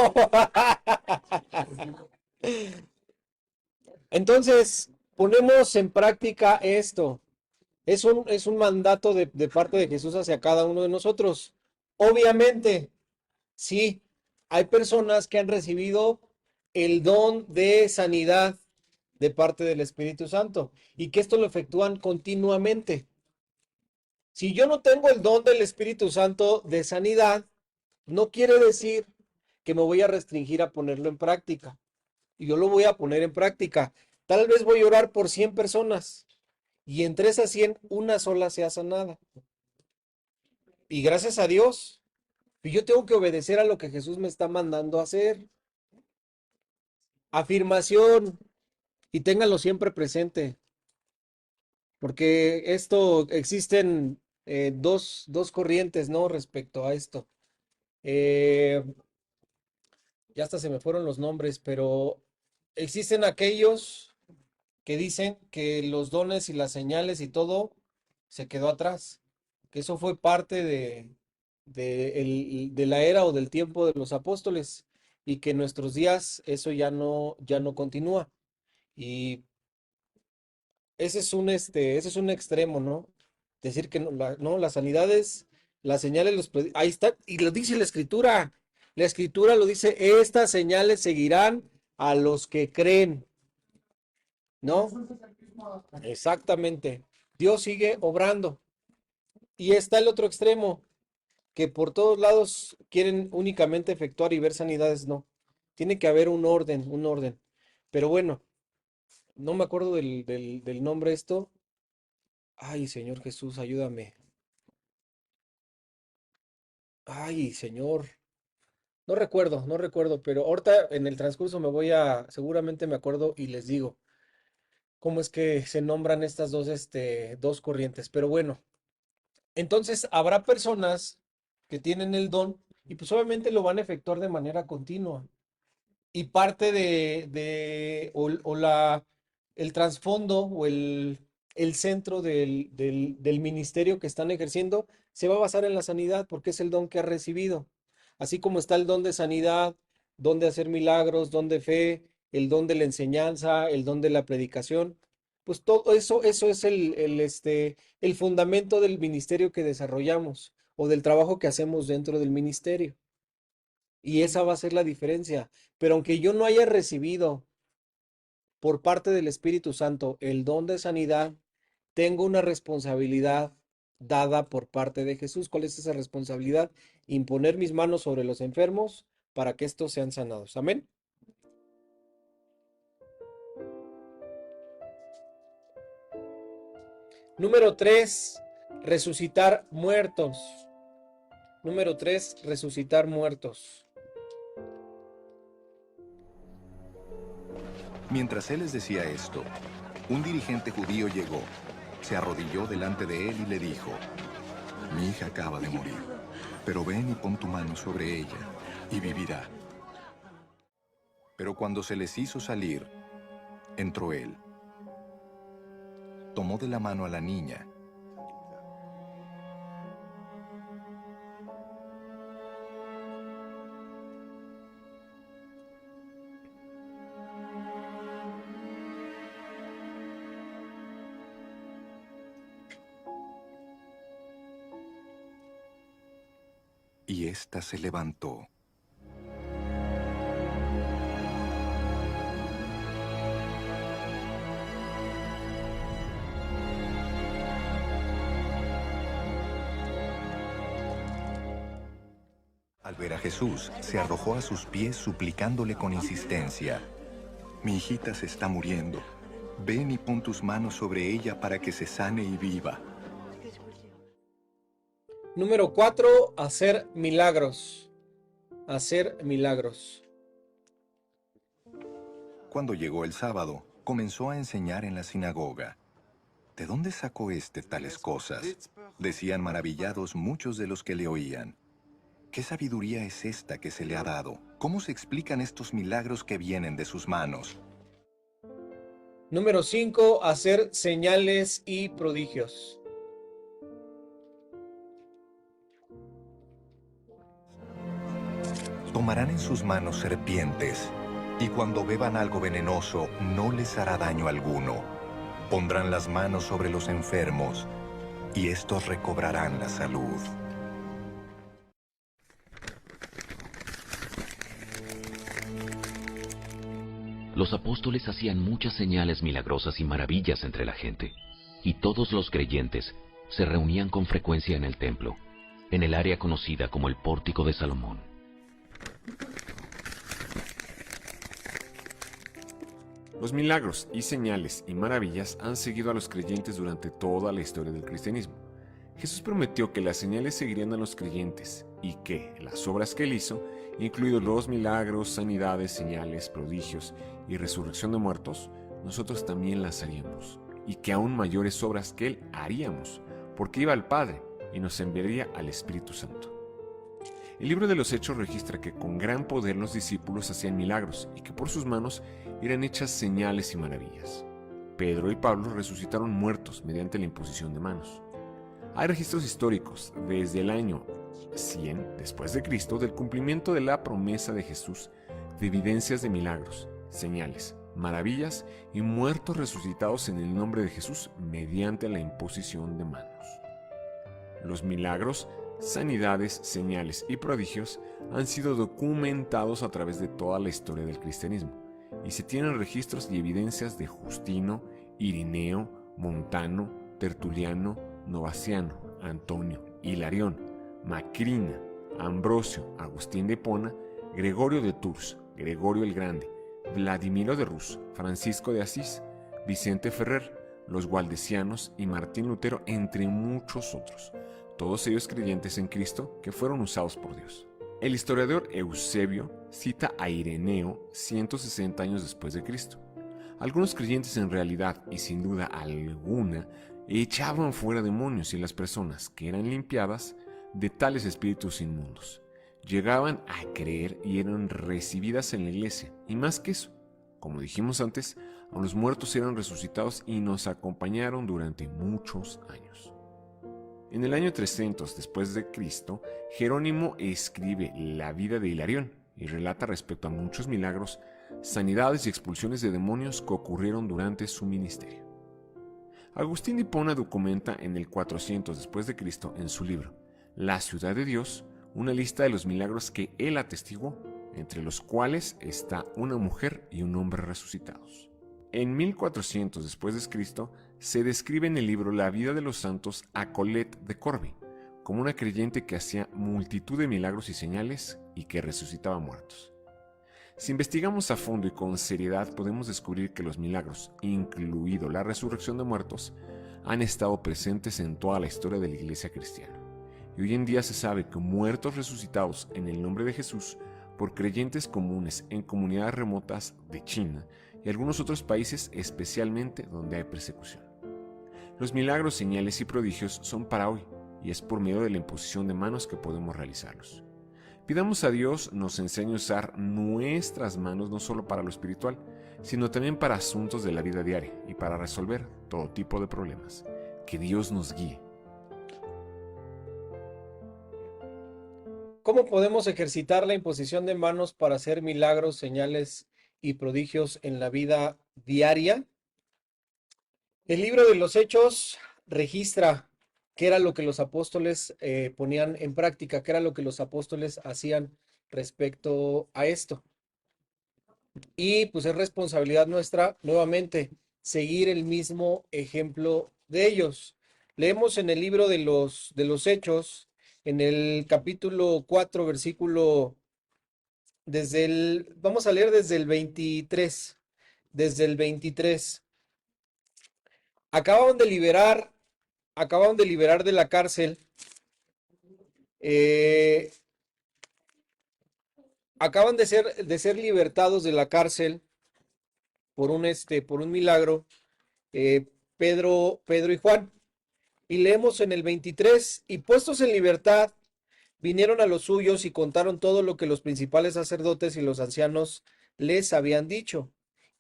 Entonces, ponemos en práctica esto. Es un mandato de parte de Jesús hacia cada uno de nosotros. Obviamente, sí, hay personas que han recibido el don de sanidad de parte del Espíritu Santo y que esto lo efectúan continuamente. Si yo no tengo el don del Espíritu Santo de sanidad, no quiere decir que me voy a restringir a ponerlo en práctica. Y yo lo voy a poner en práctica. Tal vez voy a orar por 100 personas y entre esas 100, una sola sea sanada. Y gracias a Dios, yo tengo que obedecer a lo que Jesús me está mandando a hacer. Afirmación, y ténganlo siempre presente, porque esto existen dos corrientes, ¿no? Respecto a esto. Eh, ya hasta se me fueron los nombres, pero existen aquellos que dicen que los dones y las señales y todo se quedó atrás, que eso fue parte de la era o del tiempo de los apóstoles y que en nuestros días eso ya no continúa. Y ese es un extremo, ¿no? Decir que no, no, las sanidades, las señales, ahí está, y lo dice la escritura. La escritura lo dice, estas señales seguirán a los que creen, ¿no? Exactamente. Dios sigue obrando. Y está el otro extremo, que por todos lados quieren únicamente efectuar y ver sanidades, no. Tiene que haber un orden, un orden. Pero bueno, no me acuerdo del nombre esto. Ay, Señor Jesús, ayúdame. Ay, Señor. No recuerdo, pero ahorita en el transcurso seguramente me acuerdo y les digo cómo es que se nombran estas dos corrientes. Pero bueno, entonces habrá personas que tienen el don y pues obviamente lo van a efectuar de manera continua. Y parte el trasfondo o el centro del ministerio que están ejerciendo se va a basar en la sanidad porque es el don que ha recibido. Así como está el don de sanidad, don de hacer milagros, don de fe, el don de la enseñanza, el don de la predicación, pues todo eso es el fundamento del ministerio que desarrollamos o del trabajo que hacemos dentro del ministerio. Y esa va a ser la diferencia. Pero aunque yo no haya recibido por parte del Espíritu Santo el don de sanidad, tengo una responsabilidad dada por parte de Jesús. ¿Cuál es esa responsabilidad? Imponer mis manos sobre los enfermos para que estos sean sanados. Amén. Número 3, resucitar muertos. Número 3, resucitar muertos. Mientras él les decía esto, un dirigente judío llegó, se arrodilló delante de él y le dijo, mi hija acaba de morir, pero ven y pon tu mano sobre ella y vivirá. Pero cuando se les hizo salir, entró él. Tomó de la mano a la niña. Y ésta se levantó. Al ver a Jesús, se arrojó a sus pies suplicándole con insistencia, mi hijita se está muriendo. Ven y pon tus manos sobre ella para que se sane y viva. Número 4, hacer milagros. Hacer milagros. Cuando llegó el sábado, comenzó a enseñar en la sinagoga. ¿De dónde sacó tales cosas? Decían maravillados muchos de los que le oían. ¿Qué sabiduría es esta que se le ha dado? ¿Cómo se explican estos milagros que vienen de sus manos? Número 5, hacer señales y prodigios. Tomarán en sus manos serpientes, y cuando beban algo venenoso no les hará daño alguno. Pondrán las manos sobre los enfermos, y estos recobrarán la salud. Los apóstoles hacían muchas señales milagrosas y maravillas entre la gente, y todos los creyentes se reunían con frecuencia en el templo, en el área conocida como el Pórtico de Salomón. Los milagros y señales y maravillas han seguido a los creyentes durante toda la historia del cristianismo. Jesús prometió que las señales seguirían a los creyentes y que las obras que él hizo, incluidos los milagros, sanidades, señales, prodigios y resurrección de muertos, nosotros también las haríamos, y que aún mayores obras que él haríamos, porque iba al Padre y nos enviaría al Espíritu Santo. El libro de los Hechos registra que con gran poder los discípulos hacían milagros y que por sus manos eran hechas señales y maravillas. Pedro y Pablo resucitaron muertos mediante la imposición de manos. Hay registros históricos desde el año 100 después de Cristo del cumplimiento de la promesa de Jesús de evidencias de milagros, señales, maravillas y muertos resucitados en el nombre de Jesús mediante la imposición de manos. Los milagros, sanidades, señales y prodigios han sido documentados a través de toda la historia del cristianismo y se tienen registros y evidencias de Justino, Irineo, Montano, Tertuliano, Novaciano, Antonio, Hilarión, Macrina, Ambrosio, Agustín de Hipona, Gregorio de Tours, Gregorio el Grande, Vladimiro de Rus, Francisco de Asís, Vicente Ferrer, los Waldesianos y Martín Lutero, entre muchos otros, todos ellos creyentes en Cristo que fueron usados por Dios. El historiador Eusebio cita a Ireneo 160 años después de Cristo. Algunos creyentes en realidad y sin duda alguna echaban fuera demonios y las personas que eran limpiadas de tales espíritus inmundos llegaban a creer y eran recibidas en la iglesia. Y más que eso, como dijimos antes, a los muertos eran resucitados y nos acompañaron durante muchos años. En el año 300 después de Cristo, Jerónimo escribe la vida de Hilarión y relata respecto a muchos milagros, sanidades y expulsiones de demonios que ocurrieron durante su ministerio. Agustín de Hipona documenta en el 400 después de Cristo en su libro La ciudad de Dios una lista de los milagros que él atestiguó, entre los cuales está una mujer y un hombre resucitados. En 1400 después de Cristo se describe en el libro La vida de los santos a Colette de Corbie como una creyente que hacía multitud de milagros y señales y que resucitaba muertos. Si investigamos a fondo y con seriedad podemos descubrir que los milagros, incluido la resurrección de muertos, han estado presentes en toda la historia de la iglesia cristiana. Y hoy en día se sabe que muertos resucitados en el nombre de Jesús por creyentes comunes en comunidades remotas de China y algunos otros países, especialmente donde hay persecución. Los milagros, señales y prodigios son para hoy, y es por medio de la imposición de manos que podemos realizarlos. Pidamos a Dios nos enseñe a usar nuestras manos no solo para lo espiritual, sino también para asuntos de la vida diaria y para resolver todo tipo de problemas. Que Dios nos guíe. ¿Cómo podemos ejercitar la imposición de manos para hacer milagros, señales y prodigios en la vida diaria? El libro de los Hechos registra qué era lo que los apóstoles ponían en práctica, qué era lo que los apóstoles hacían respecto a esto. Y pues es responsabilidad nuestra, nuevamente, seguir el mismo ejemplo de ellos. Leemos en el libro de los Hechos, en el capítulo 4, versículo, vamos a leer desde el 23, desde el 23. Acababan de liberar de la cárcel, acaban de ser libertados de la cárcel por un milagro, Pedro y Juan. Y leemos en el 23, y puestos en libertad, Vinieron a los suyos y contaron todo lo que los principales sacerdotes y los ancianos les habían dicho.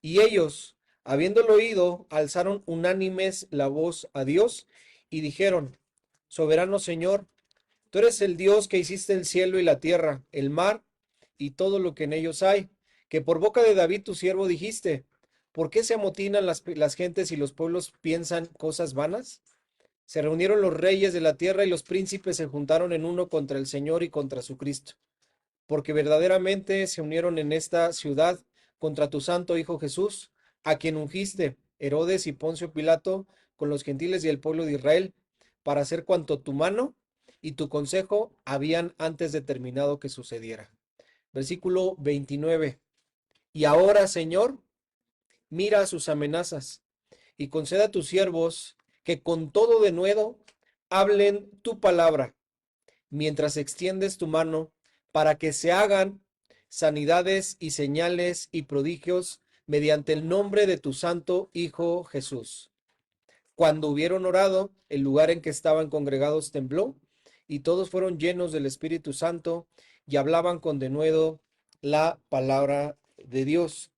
Y ellos, habiéndolo oído, alzaron unánimes la voz a Dios y dijeron, Soberano Señor, tú eres el Dios que hiciste el cielo y la tierra, el mar y todo lo que en ellos hay, que por boca de David tu siervo dijiste, ¿por qué se amotinan las gentes y los pueblos piensan cosas vanas? Se reunieron los reyes de la tierra y los príncipes se juntaron en uno contra el Señor y contra su Cristo, porque verdaderamente se unieron en esta ciudad contra tu santo Hijo Jesús, a quien ungiste, Herodes y Poncio Pilato, con los gentiles y el pueblo de Israel, para hacer cuanto tu mano y tu consejo habían antes determinado que sucediera. Versículo 29. Y ahora, Señor, mira sus amenazas y conceda a tus siervos que con todo denuedo hablen tu palabra, mientras extiendes tu mano, para que se hagan sanidades y señales y prodigios mediante el nombre de tu santo Hijo Jesús. Cuando hubieron orado, el lugar en que estaban congregados tembló, y todos fueron llenos del Espíritu Santo y hablaban con denuedo la palabra de Dios.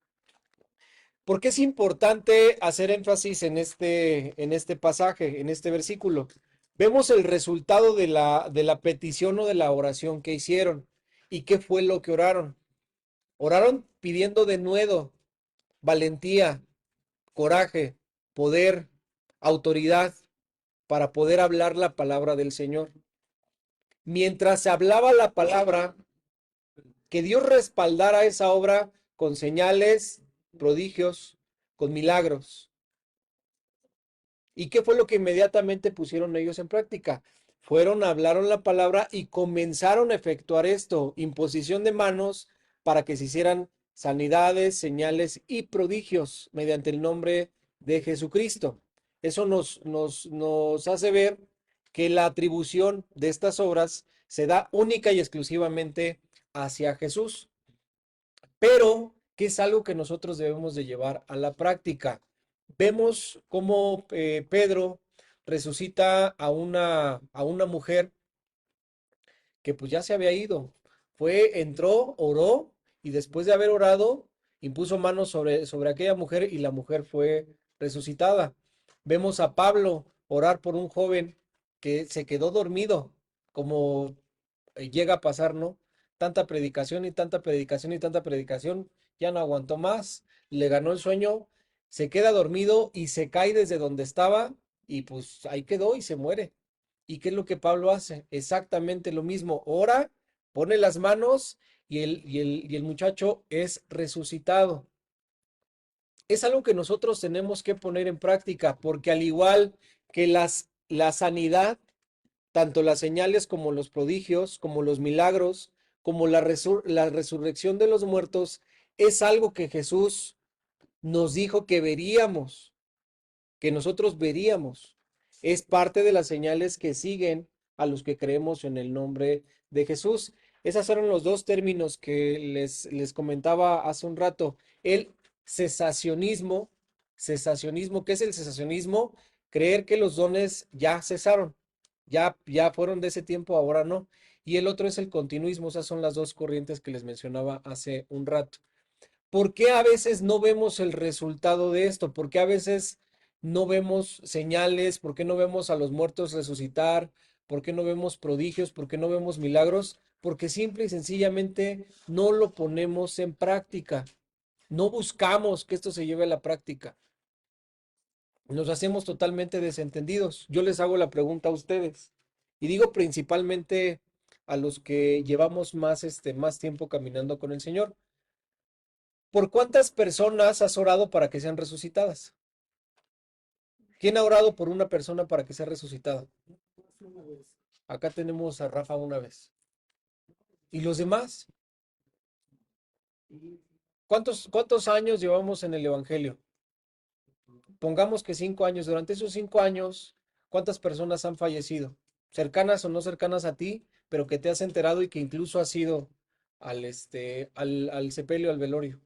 ¿Por qué es importante hacer énfasis en este pasaje, en este versículo? Vemos el resultado de la petición o de la oración que hicieron. ¿Y qué fue lo que oraron? Oraron pidiendo denuedo, valentía, coraje, poder, autoridad para poder hablar la palabra del Señor. Mientras se hablaba la palabra, que Dios respaldara esa obra con señales, prodigios, con milagros. ¿Y qué fue lo que inmediatamente pusieron ellos en práctica? Fueron, hablaron la palabra y comenzaron a efectuar esto, imposición de manos para que se hicieran sanidades, señales y prodigios mediante el nombre de Jesucristo. Eso nos hace ver que la atribución de estas obras se da única y exclusivamente hacia Jesús, pero que es algo que nosotros debemos de llevar a la práctica. Vemos cómo Pedro resucita a una mujer que pues ya se había ido. Entró, oró y después de haber orado, impuso manos sobre aquella mujer y la mujer fue resucitada. Vemos a Pablo orar por un joven que se quedó dormido, como llega a pasar, ¿no? Tanta predicación y tanta predicación y tanta predicación, ya no aguantó más, le ganó el sueño, se queda dormido y se cae desde donde estaba y pues ahí quedó y se muere. ¿Y qué es lo que Pablo hace? Exactamente lo mismo, ora, pone las manos y el muchacho es resucitado. Es algo que nosotros tenemos que poner en práctica, porque al igual que la sanidad, tanto las señales como los prodigios, como los milagros, como la resurrección de los muertos, es algo que Jesús nos dijo que veríamos, que nosotros veríamos. Es parte de las señales que siguen a los que creemos en el nombre de Jesús. Esos fueron los dos términos que les comentaba hace un rato. El cesacionismo, ¿qué es el cesacionismo? Creer que los dones ya cesaron, ya fueron de ese tiempo, ahora no. Y el otro es el continuismo, esas son las dos corrientes que les mencionaba hace un rato. ¿Por qué a veces no vemos el resultado de esto? ¿Por qué a veces no vemos señales? ¿Por qué no vemos a los muertos resucitar? ¿Por qué no vemos prodigios? ¿Por qué no vemos milagros? Porque simple y sencillamente no lo ponemos en práctica. No buscamos que esto se lleve a la práctica. Nos hacemos totalmente desentendidos. Yo les hago la pregunta a ustedes. Y digo principalmente a los que llevamos más tiempo caminando con el Señor. ¿Por cuántas personas has orado para que sean resucitadas? ¿Quién ha orado por una persona para que sea resucitada? Acá tenemos a Rafa una vez. ¿Y los demás? ¿Cuántos años llevamos en el Evangelio? Pongamos que 5 años. Durante esos 5 años, ¿cuántas personas han fallecido? Cercanas o no cercanas a ti, pero que te has enterado y que incluso has ido al sepelio, al velorio.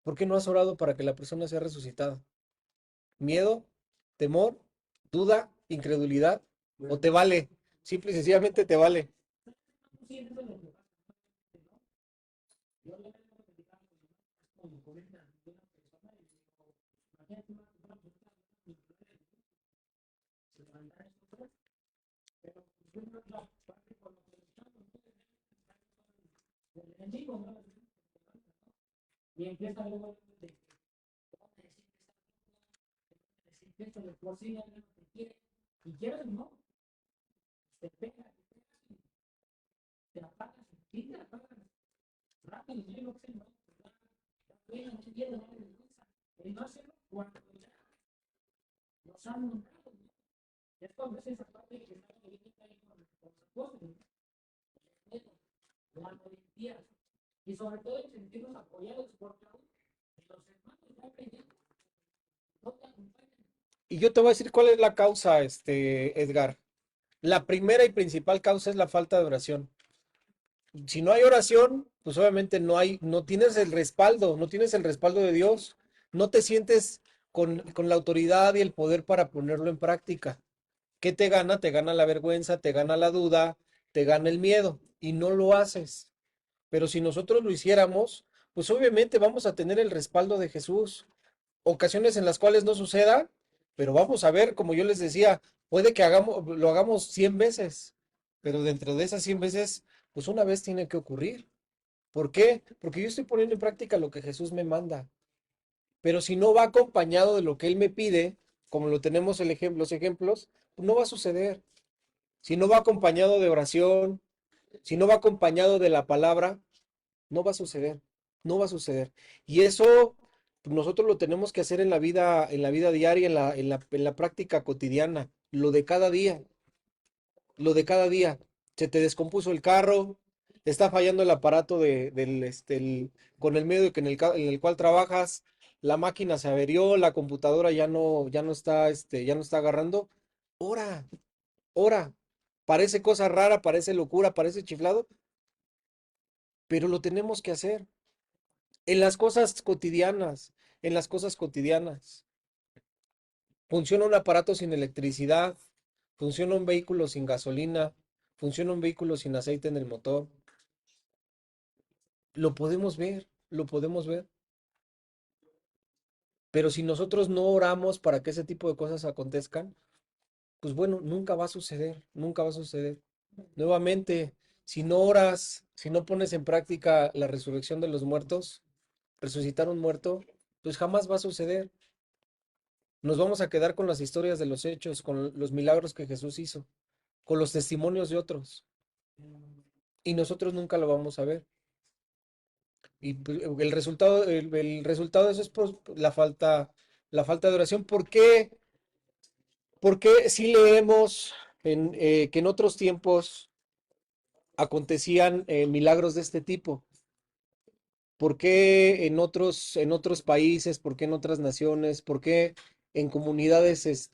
¿Por qué no has orado para que la persona sea resucitada? ¿Miedo? ¿Temor? ¿Duda? ¿Incredulidad? ¿O te vale? Simple y sencillamente te vale. Y empieza luego de esto de por sí, alguien te quiere, y quieres no, te pega, te apagas, y te apagas rápido, yo lo sé, no, no entiendo, no me gusta, y no hacerlo cuando ya nos han nombrado, ¿no? Es cuando es esa parte que está viviendo ahí con los apóstoles, ¿no? La valentía, y sobre todo el sentirnos apoyados por cada uno de los hermanos ya creyendo, no te acompañan. Y yo te voy a decir cuál es la causa, Edgar. La primera y principal causa es la falta de oración. Si no hay oración, pues obviamente no tienes el respaldo, no tienes el respaldo de Dios, no te sientes con la autoridad y el poder para ponerlo en práctica. ¿Qué te gana? Te gana la vergüenza, te gana la duda, te gana el miedo y no lo haces. Pero si nosotros lo hiciéramos, pues obviamente vamos a tener el respaldo de Jesús. Ocasiones en las cuales no suceda, pero vamos a ver, como yo les decía, puede que lo hagamos 100 veces, pero dentro de esas 100 veces, pues una vez tiene que ocurrir. ¿Por qué? Porque yo estoy poniendo en práctica lo que Jesús me manda. Pero si no va acompañado de lo que Él me pide, como lo tenemos los ejemplos, pues no va a suceder. Si no va acompañado de oración, si no va acompañado de la palabra, no va a suceder, no va a suceder. Y eso nosotros lo tenemos que hacer en la vida diaria, en la práctica cotidiana, lo de cada día, lo de cada día. Se te descompuso el carro, está fallando el aparato con el medio en el cual trabajas, la máquina se averió, la computadora ya no está agarrando. Ora, ora. Parece cosa rara, parece locura, parece chiflado, pero lo tenemos que hacer. En las cosas cotidianas, en las cosas cotidianas. Funciona un aparato sin electricidad, funciona un vehículo sin gasolina, funciona un vehículo sin aceite en el motor. Lo podemos ver, lo podemos ver. Pero si nosotros no oramos para que ese tipo de cosas acontezcan, pues bueno, nunca va a suceder, nunca va a suceder. Nuevamente, si no oras, si no pones en práctica la resurrección de los muertos, resucitar un muerto, pues jamás va a suceder. Nos vamos a quedar con las historias de los hechos, con los milagros que Jesús hizo, con los testimonios de otros. Y nosotros nunca lo vamos a ver. Y pues, el resultado de eso es pues, la falta de oración. ¿Por qué? Porque si leemos que en otros tiempos acontecían milagros de este tipo? ¿Por qué en otros países? ¿Por qué en otras naciones? ¿Por qué en comunidades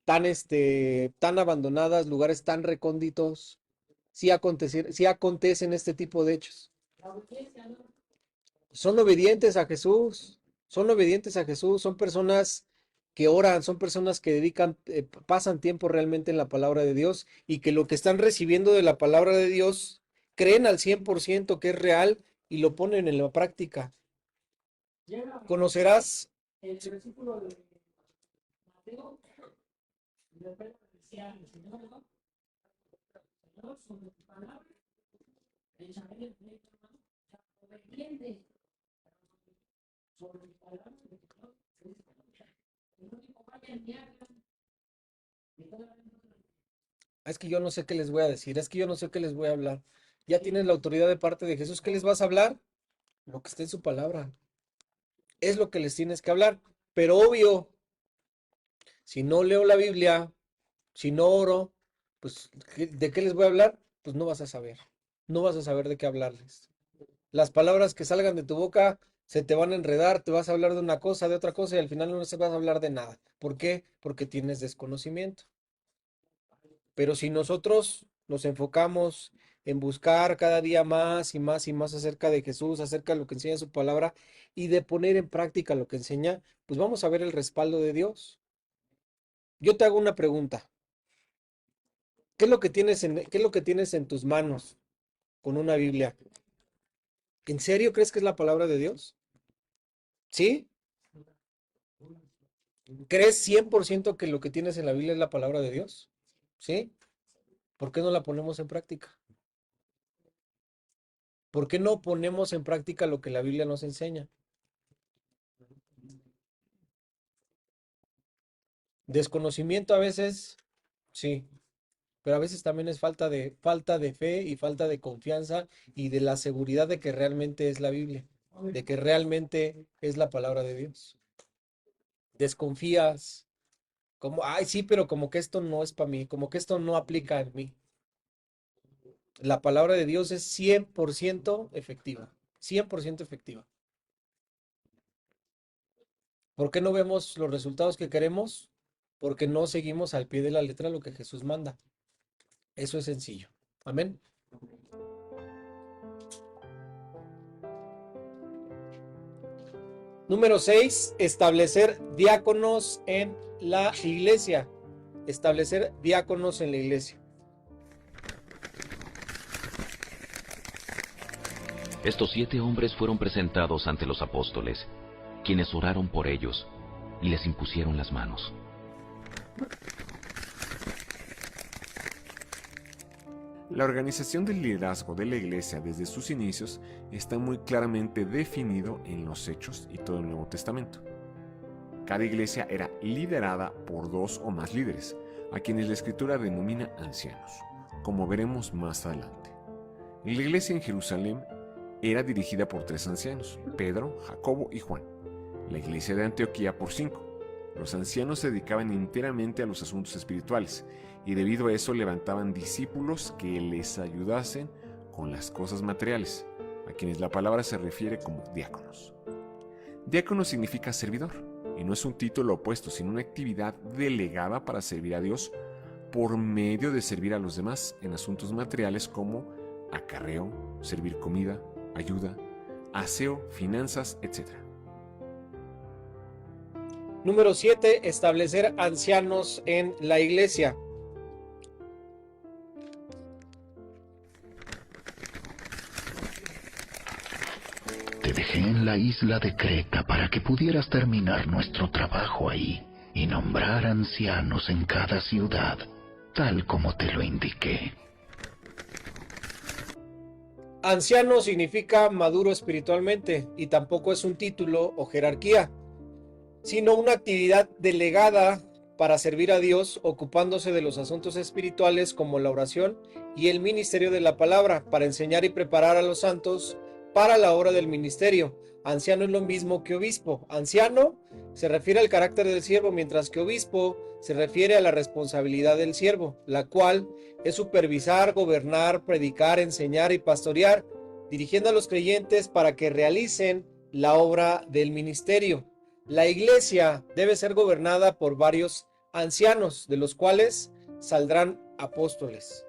tan abandonadas, lugares tan recónditos, sí acontecen este tipo de hechos? Son obedientes a Jesús, son obedientes a Jesús, son personas que oran, son personas que pasan tiempo realmente en la palabra de Dios y que lo que están recibiendo de la palabra de Dios creen al 100% que es real y lo ponen en la práctica. Conocerás. El versículo de Mateo, decía el Señor, ¿no? Señor, sobre tu palabra, echaré el pleito, hermano, obediente sobre tu palabra, de tu palabra, el único vaya ni hagan, y toda la Es que yo no sé qué les voy a decir, es que yo no sé qué les voy a hablar. Ya tienes la autoridad de parte de Jesús, ¿qué les vas a hablar? Lo que está en su palabra. Es lo que les tienes que hablar. Pero obvio, si no leo la Biblia, si no oro, pues ¿de qué les voy a hablar? Pues no vas a saber. No vas a saber de qué hablarles. Las palabras que salgan de tu boca se te van a enredar, te vas a hablar de una cosa, de otra cosa y al final no se vas a hablar de nada. ¿Por qué? Porque tienes desconocimiento. Pero si nosotros nos enfocamos en buscar cada día más y más y más acerca de Jesús, acerca de lo que enseña su palabra y de poner en práctica lo que enseña, pues vamos a ver el respaldo de Dios. Yo te hago una pregunta. ¿Qué es lo que tienes en tus manos con una Biblia? ¿En serio crees que es la palabra de Dios? ¿Sí? ¿Crees 100% que lo que tienes en la Biblia es la palabra de Dios? ¿Sí? ¿Por qué no la ponemos en práctica? ¿Por qué no ponemos en práctica lo que la Biblia nos enseña? Desconocimiento a veces, sí, pero a veces también es falta de fe y falta de confianza y de la seguridad de que realmente es la Biblia, de que realmente es la palabra de Dios. Desconfías, como, ay, sí, pero como que esto no es para mí, como que esto no aplica en mí. La palabra de Dios es 100% efectiva, 100% efectiva. ¿Por qué no vemos los resultados que queremos? Porque no seguimos al pie de la letra lo que Jesús manda. Eso es sencillo. Amén. Número 6, establecer diáconos en la iglesia. Establecer diáconos en la iglesia. Estos 7 hombres fueron presentados ante los apóstoles, quienes oraron por ellos y les impusieron las manos. La organización del liderazgo de la iglesia desde sus inicios está muy claramente definido en los Hechos y todo el Nuevo Testamento. Cada iglesia era liderada por 2 o más líderes, a quienes la Escritura denomina ancianos, como veremos más adelante. La iglesia en Jerusalén era dirigida por 3 ancianos, Pedro, Jacobo y Juan. La iglesia de Antioquía por 5. Los ancianos se dedicaban enteramente a los asuntos espirituales y debido a eso levantaban discípulos que les ayudasen con las cosas materiales, a quienes la palabra se refiere como diáconos. Diácono significa servidor, y no es un título opuesto, sino una actividad delegada para servir a Dios por medio de servir a los demás en asuntos materiales como acarreo, servir comida, ayuda, aseo, finanzas, etc. Número 7, establecer ancianos en la iglesia. Te dejé en la isla de Creta para que pudieras terminar nuestro trabajo ahí y nombrar ancianos en cada ciudad, tal como te lo indiqué. Anciano significa maduro espiritualmente y tampoco es un título o jerarquía, sino una actividad delegada para servir a Dios, ocupándose de los asuntos espirituales como la oración y el ministerio de la palabra, para enseñar y preparar a los santos para la obra del ministerio. Anciano es lo mismo que obispo. Anciano se refiere al carácter del siervo, mientras que obispo se refiere a la responsabilidad del siervo, la cual es supervisar, gobernar, predicar, enseñar y pastorear, dirigiendo a los creyentes para que realicen la obra del ministerio. La iglesia debe ser gobernada por varios ancianos, de los cuales saldrán apóstoles.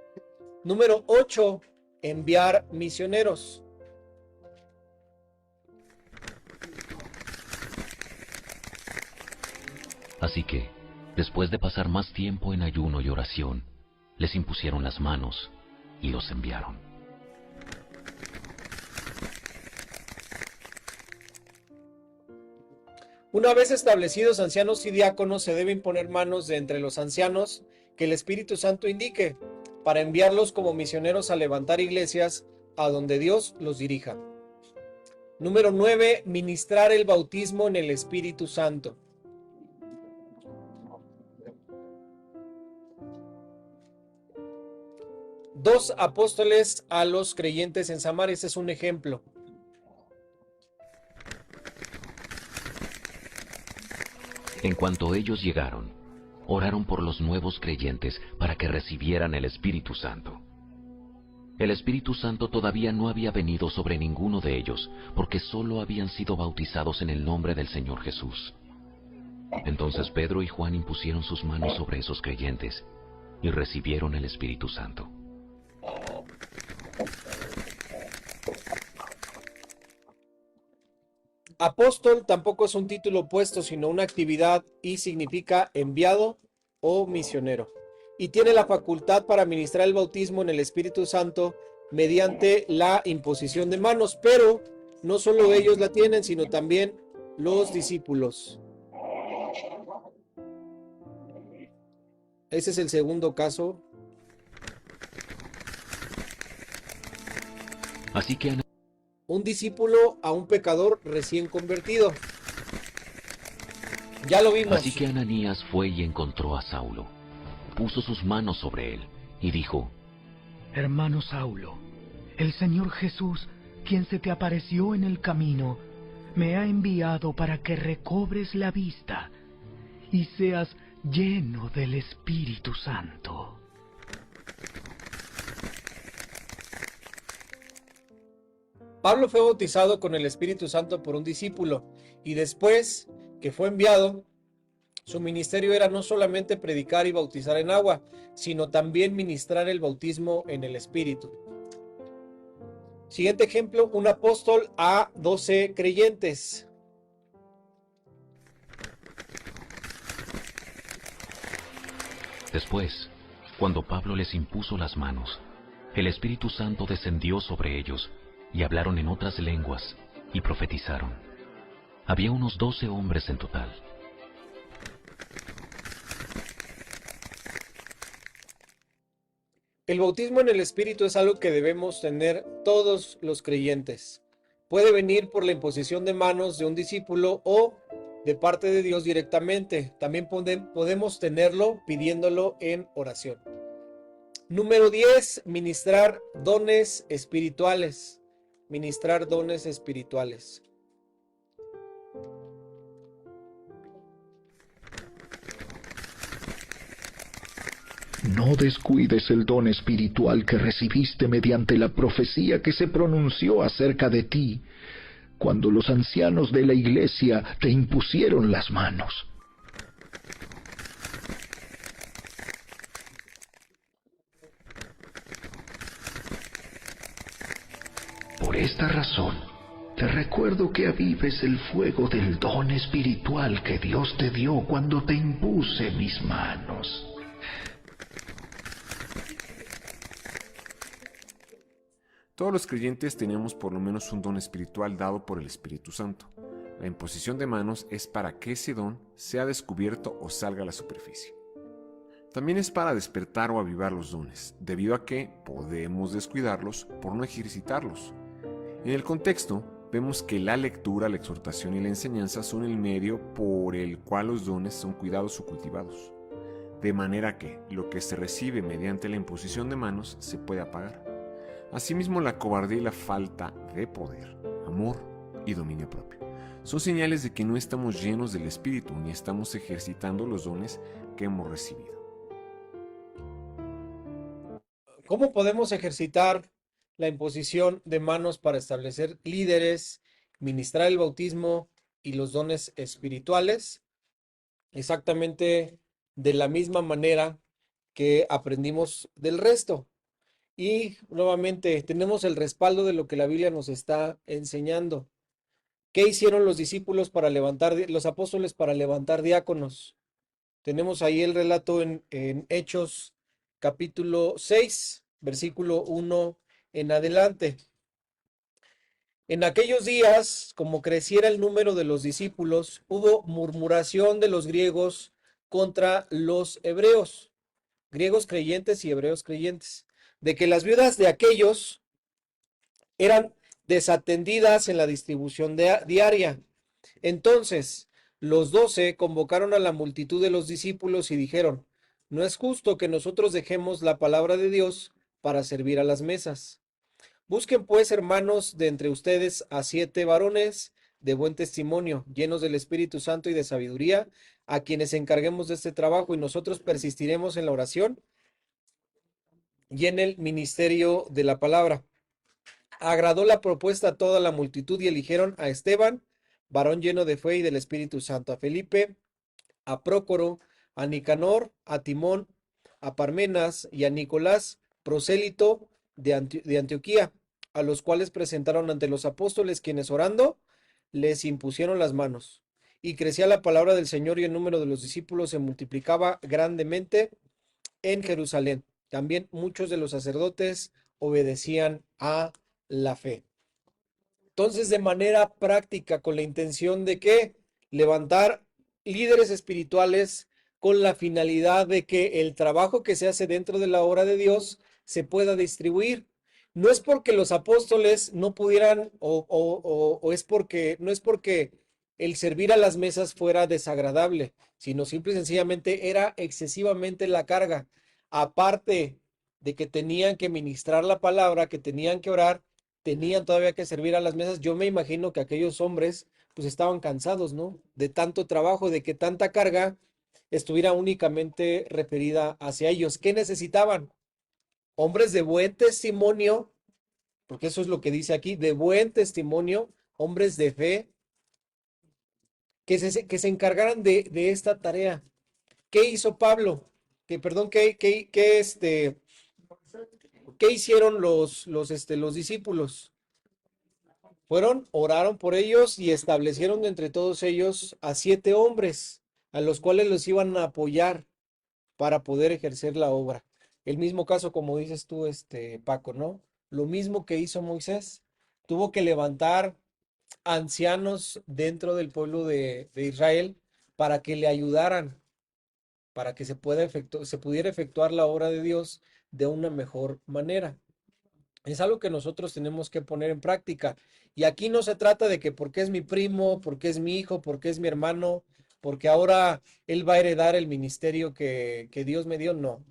Número 8, enviar misioneros. Así que, después de pasar más tiempo en ayuno y oración, les impusieron las manos y los enviaron. Una vez establecidos ancianos y diáconos, se deben poner manos de entre los ancianos que el Espíritu Santo indique, para enviarlos como misioneros a levantar iglesias a donde Dios los dirija. Número 9, ministrar el bautismo en el Espíritu Santo. Dos apóstoles a los creyentes en Samaria, ese es un ejemplo. En cuanto ellos llegaron, oraron por los nuevos creyentes para que recibieran el Espíritu Santo. El Espíritu Santo todavía no había venido sobre ninguno de ellos, porque solo habían sido bautizados en el nombre del Señor Jesús. Entonces Pedro y Juan impusieron sus manos sobre esos creyentes y recibieron el Espíritu Santo. Apóstol tampoco es un título opuesto, sino una actividad y significa enviado o misionero. y tiene la facultad para ministrar el bautismo en el Espíritu Santo mediante la imposición de manos, pero no solo ellos la tienen, sino también los discípulos. Ese es el segundo caso. Así que Un discípulo a un pecador recién convertido. Ya lo vimos. Así que Ananías fue y encontró a Saulo, puso sus manos sobre él y dijo: Hermano Saulo, el Señor Jesús, quien se te apareció en el camino, me ha enviado para que recobres la vista y seas lleno del Espíritu Santo. Pablo fue bautizado con el Espíritu Santo por un discípulo y después que fue enviado, su ministerio era no solamente predicar y bautizar en agua, sino también ministrar el bautismo en el Espíritu. Siguiente ejemplo, un apóstol a 12 creyentes. Después, cuando Pablo les impuso las manos, el Espíritu Santo descendió sobre ellos y hablaron en otras lenguas y profetizaron. Había unos 12 hombres en total. El bautismo en el Espíritu es algo que debemos tener todos los creyentes. Puede venir por la imposición de manos de un discípulo o de parte de Dios directamente. También podemos tenerlo pidiéndolo en oración. Número 10, ministrar dones espirituales. Ministrar dones espirituales. No descuides el don espiritual que recibiste mediante la profecía que se pronunció acerca de ti, cuando los ancianos de la iglesia te impusieron las manos. Por esta razón, te recuerdo que avives el fuego del don espiritual que Dios te dio cuando te impuse mis manos. Todos los creyentes tenemos por lo menos un don espiritual dado por el Espíritu Santo. La imposición de manos es para que ese don sea descubierto o salga a la superficie. También es para despertar o avivar los dones, debido a que podemos descuidarlos por no ejercitarlos. En el contexto, vemos que la lectura, la exhortación y la enseñanza son el medio por el cual los dones son cuidados o cultivados. De manera que lo que se recibe mediante la imposición de manos se puede apagar. Asimismo, la cobardía y la falta de poder, amor y dominio propio son señales de que no estamos llenos del Espíritu ni estamos ejercitando los dones que hemos recibido. ¿Cómo podemos ejercitar la imposición de manos para establecer líderes, ministrar el bautismo y los dones espirituales? Exactamente de la misma manera que aprendimos del resto. Y nuevamente tenemos el respaldo de lo que la Biblia nos está enseñando. ¿Qué hicieron los discípulos para levantar, los apóstoles para levantar diáconos? Tenemos ahí el relato en Hechos capítulo 6, versículo 1 en adelante. En aquellos días, como creciera el número de los discípulos, hubo murmuración de los griegos contra los hebreos, griegos creyentes y hebreos creyentes, de que las viudas de aquellos eran desatendidas en la distribución diaria. Entonces, los 12 convocaron a la multitud de los discípulos y dijeron: no es justo que nosotros dejemos la palabra de Dios para servir a las mesas. Busquen pues, hermanos, de entre ustedes a 7 varones de buen testimonio, llenos del Espíritu Santo y de sabiduría, a quienes encarguemos de este trabajo, y nosotros persistiremos en la oración y en el ministerio de la palabra. Agradó la propuesta a toda la multitud y eligieron a Esteban, varón lleno de fe y del Espíritu Santo, a Felipe, a Prócoro, a Nicanor, a Timón, a Parmenas y a Nicolás, prosélito de Antioquía, a los cuales presentaron ante los apóstoles, quienes orando les impusieron las manos. Y crecía la palabra del Señor y el número de los discípulos se multiplicaba grandemente en Jerusalén. También muchos de los sacerdotes obedecían a la fe. Entonces, de manera práctica, con la intención de que levantar líderes espirituales con la finalidad de que el trabajo que se hace dentro de la obra de Dios se pueda distribuir. No es porque los apóstoles no pudieran, o es porque, no es porque el servir a las mesas fuera desagradable, sino simple y sencillamente era excesivamente la carga. Aparte de que tenían que ministrar la palabra, que tenían que orar, tenían todavía que servir a las mesas. Yo me imagino que aquellos hombres pues estaban cansados, ¿no? De tanto trabajo, de que tanta carga estuviera únicamente referida hacia ellos. ¿Qué necesitaban? Hombres de buen testimonio, porque eso es lo que dice aquí, de buen testimonio, hombres de fe, que se encargaran de esta tarea. ¿Qué hizo Pablo? Perdón, ¿qué hicieron los discípulos? Fueron, oraron por ellos y establecieron de entre todos ellos a 7 hombres, a los cuales los iban a apoyar para poder ejercer la obra. El mismo caso, como dices tú, Paco, ¿no? Lo mismo que hizo Moisés. Tuvo que levantar ancianos dentro del pueblo de Israel para que le ayudaran, para que se pudiera efectuar la obra de Dios de una mejor manera. Es algo que nosotros tenemos que poner en práctica. Y aquí no se trata de que porque es mi primo, porque es mi hijo, porque es mi hermano, porque ahora él va a heredar el ministerio que Dios me dio. No.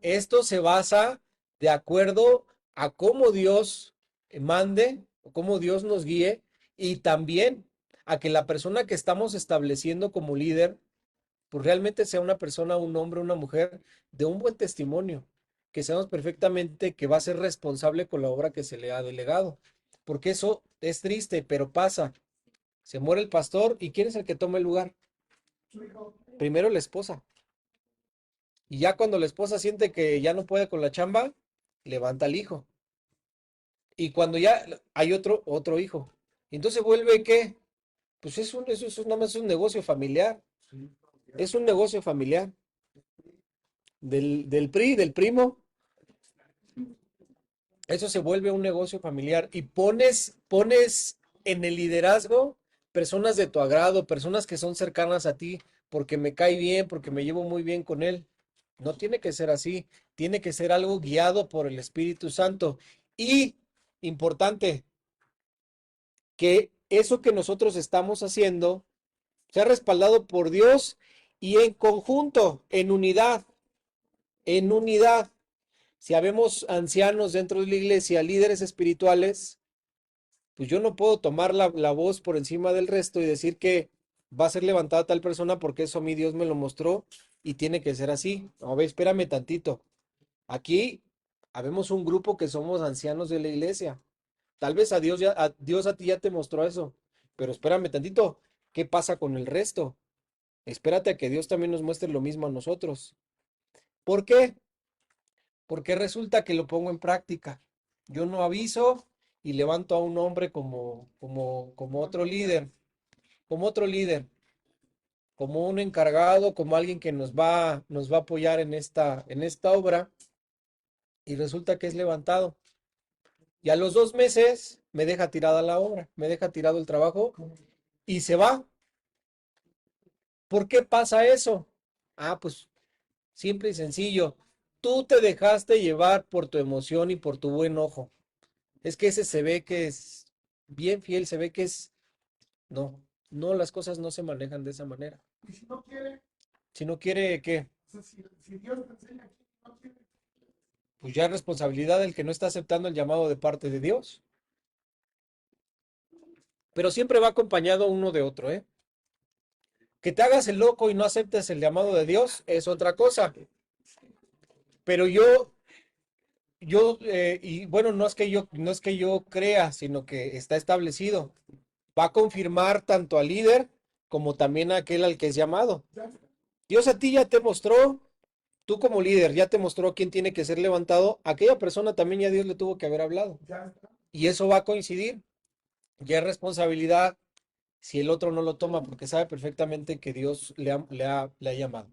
Esto se basa de acuerdo a cómo Dios mande, o cómo Dios nos guíe, y también a que la persona que estamos estableciendo como líder, pues realmente sea una persona, un hombre, una mujer de un buen testimonio, que sabemos perfectamente que va a ser responsable con la obra que se le ha delegado. Porque eso es triste, pero pasa. Se muere el pastor y ¿quién es el que toma el lugar? Primero la esposa. Y ya cuando la esposa siente que ya no puede con la chamba, levanta al hijo. Y cuando ya hay otro hijo. Entonces vuelve ¿qué? Pues eso es nada más un negocio familiar. Es un negocio familiar. Del PRI, del primo. Eso se vuelve un negocio familiar. Y pones en el liderazgo personas de tu agrado, personas que son cercanas a ti, porque me cae bien, porque me llevo muy bien con él. No tiene que ser así. Tiene que ser algo guiado por el Espíritu Santo. Y, importante, que eso que nosotros estamos haciendo sea respaldado por Dios y en conjunto, en unidad, en unidad. Si habemos ancianos dentro de la iglesia, líderes espirituales, pues yo no puedo tomar la voz por encima del resto y decir que va a ser levantada tal persona porque eso a mí Dios me lo mostró y tiene que ser así. A ver, espérame tantito. Aquí habemos un grupo que somos ancianos de la iglesia. Tal vez Dios a ti ya te mostró eso, pero espérame tantito. ¿Qué pasa con el resto? Espérate a que Dios también nos muestre lo mismo a nosotros. ¿Por qué? Porque resulta que lo pongo en práctica. Yo no aviso y levanto a un hombre como otro líder, como un encargado, como alguien que nos va a apoyar en esta obra, y resulta que es levantado. Y a los 2 meses me deja tirada la obra, me deja tirado el trabajo y se va. ¿Por qué pasa eso? Ah, pues simple y sencillo. Tú te dejaste llevar por tu emoción y por tu buen ojo. Es que ese se ve que es bien fiel, se ve que es... No, no, las cosas no se manejan de esa manera. Y si no quiere, Si no quiere, ¿qué? o sea, si Dios te enseña aquí, no quiere. Pues ya es responsabilidad del que no está aceptando el llamado de parte de Dios. Pero siempre va acompañado uno de otro, ¿eh? Que te hagas el loco y no aceptes el llamado de Dios es otra cosa. Pero y bueno, no es que yo crea, sino que está establecido. Va a confirmar tanto al líder como también a aquel al que es llamado. Dios a ti ya te mostró, tú como líder ya te mostró quién tiene que ser levantado. Aquella persona también ya Dios le tuvo que haber hablado. Y eso va a coincidir. Ya es responsabilidad si el otro no lo toma, porque sabe perfectamente que Dios le ha llamado.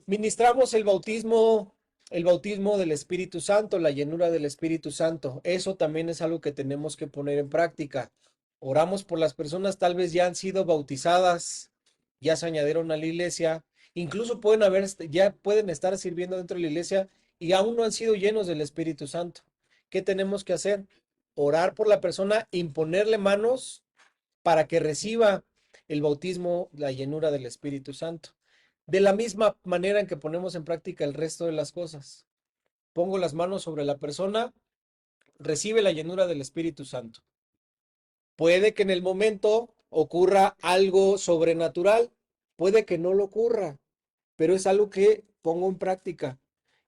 Ministramos el bautismo del Espíritu Santo, la llenura del Espíritu Santo. Eso también es algo que tenemos que poner en práctica. Oramos por las personas, tal vez ya han sido bautizadas, ya se añadieron a la iglesia, incluso ya pueden estar sirviendo dentro de la iglesia y aún no han sido llenos del Espíritu Santo. ¿Qué tenemos que hacer? Orar por la persona, imponerle manos para que reciba el bautismo, la llenura del Espíritu Santo. De la misma manera en que ponemos en práctica el resto de las cosas. Pongo las manos sobre la persona, recibe la llenura del Espíritu Santo. Puede que en el momento ocurra algo sobrenatural, puede que no lo ocurra, pero es algo que pongo en práctica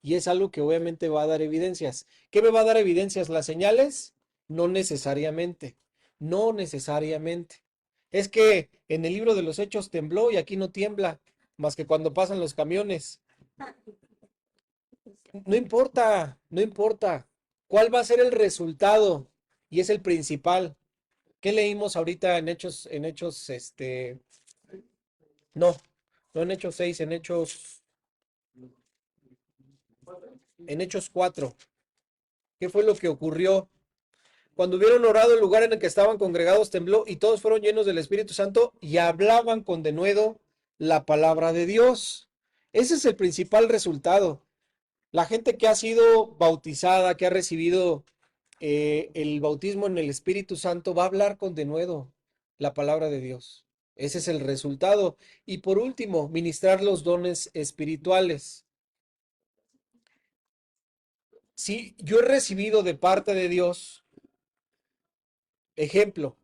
y es algo que obviamente va a dar evidencias. ¿Qué me va a dar evidencias? ¿Las señales? No necesariamente, no necesariamente. Es que en el libro de los Hechos tembló y aquí no tiembla, más que cuando pasan los camiones. No importa, no importa. ¿Cuál va a ser el resultado? Y es el principal. ¿Qué leímos ahorita en Hechos, no, no en Hechos 6, en Hechos 4? ¿Qué fue lo que ocurrió? Cuando hubieron orado, el lugar en el que estaban congregados tembló y todos fueron llenos del Espíritu Santo y hablaban con denuedo la palabra de Dios. Ese es el principal resultado. La gente que ha sido bautizada, que ha recibido el bautismo en el Espíritu Santo, va a hablar con denuedo la palabra de Dios. Ese es el resultado. Y por último, ministrar los dones espirituales. Si yo he recibido de parte de Dios, ejemplo,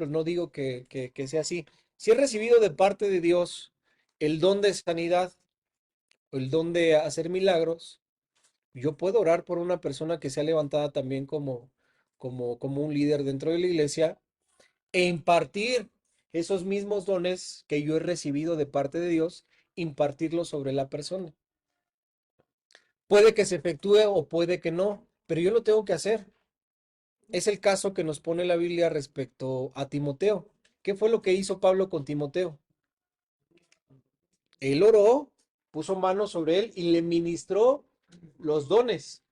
no digo que sea así. Si he recibido de parte de Dios el don de sanidad, el don de hacer milagros, yo puedo orar por una persona que sea levantada también como un líder dentro de la iglesia e impartir esos mismos dones que yo he recibido de parte de Dios, impartirlos sobre la persona. Puede que se efectúe o puede que no, pero yo lo tengo que hacer. Es el caso que nos pone la Biblia respecto a Timoteo. ¿Qué fue lo que hizo Pablo con Timoteo? Él oró, puso manos sobre él y le ministró los dones.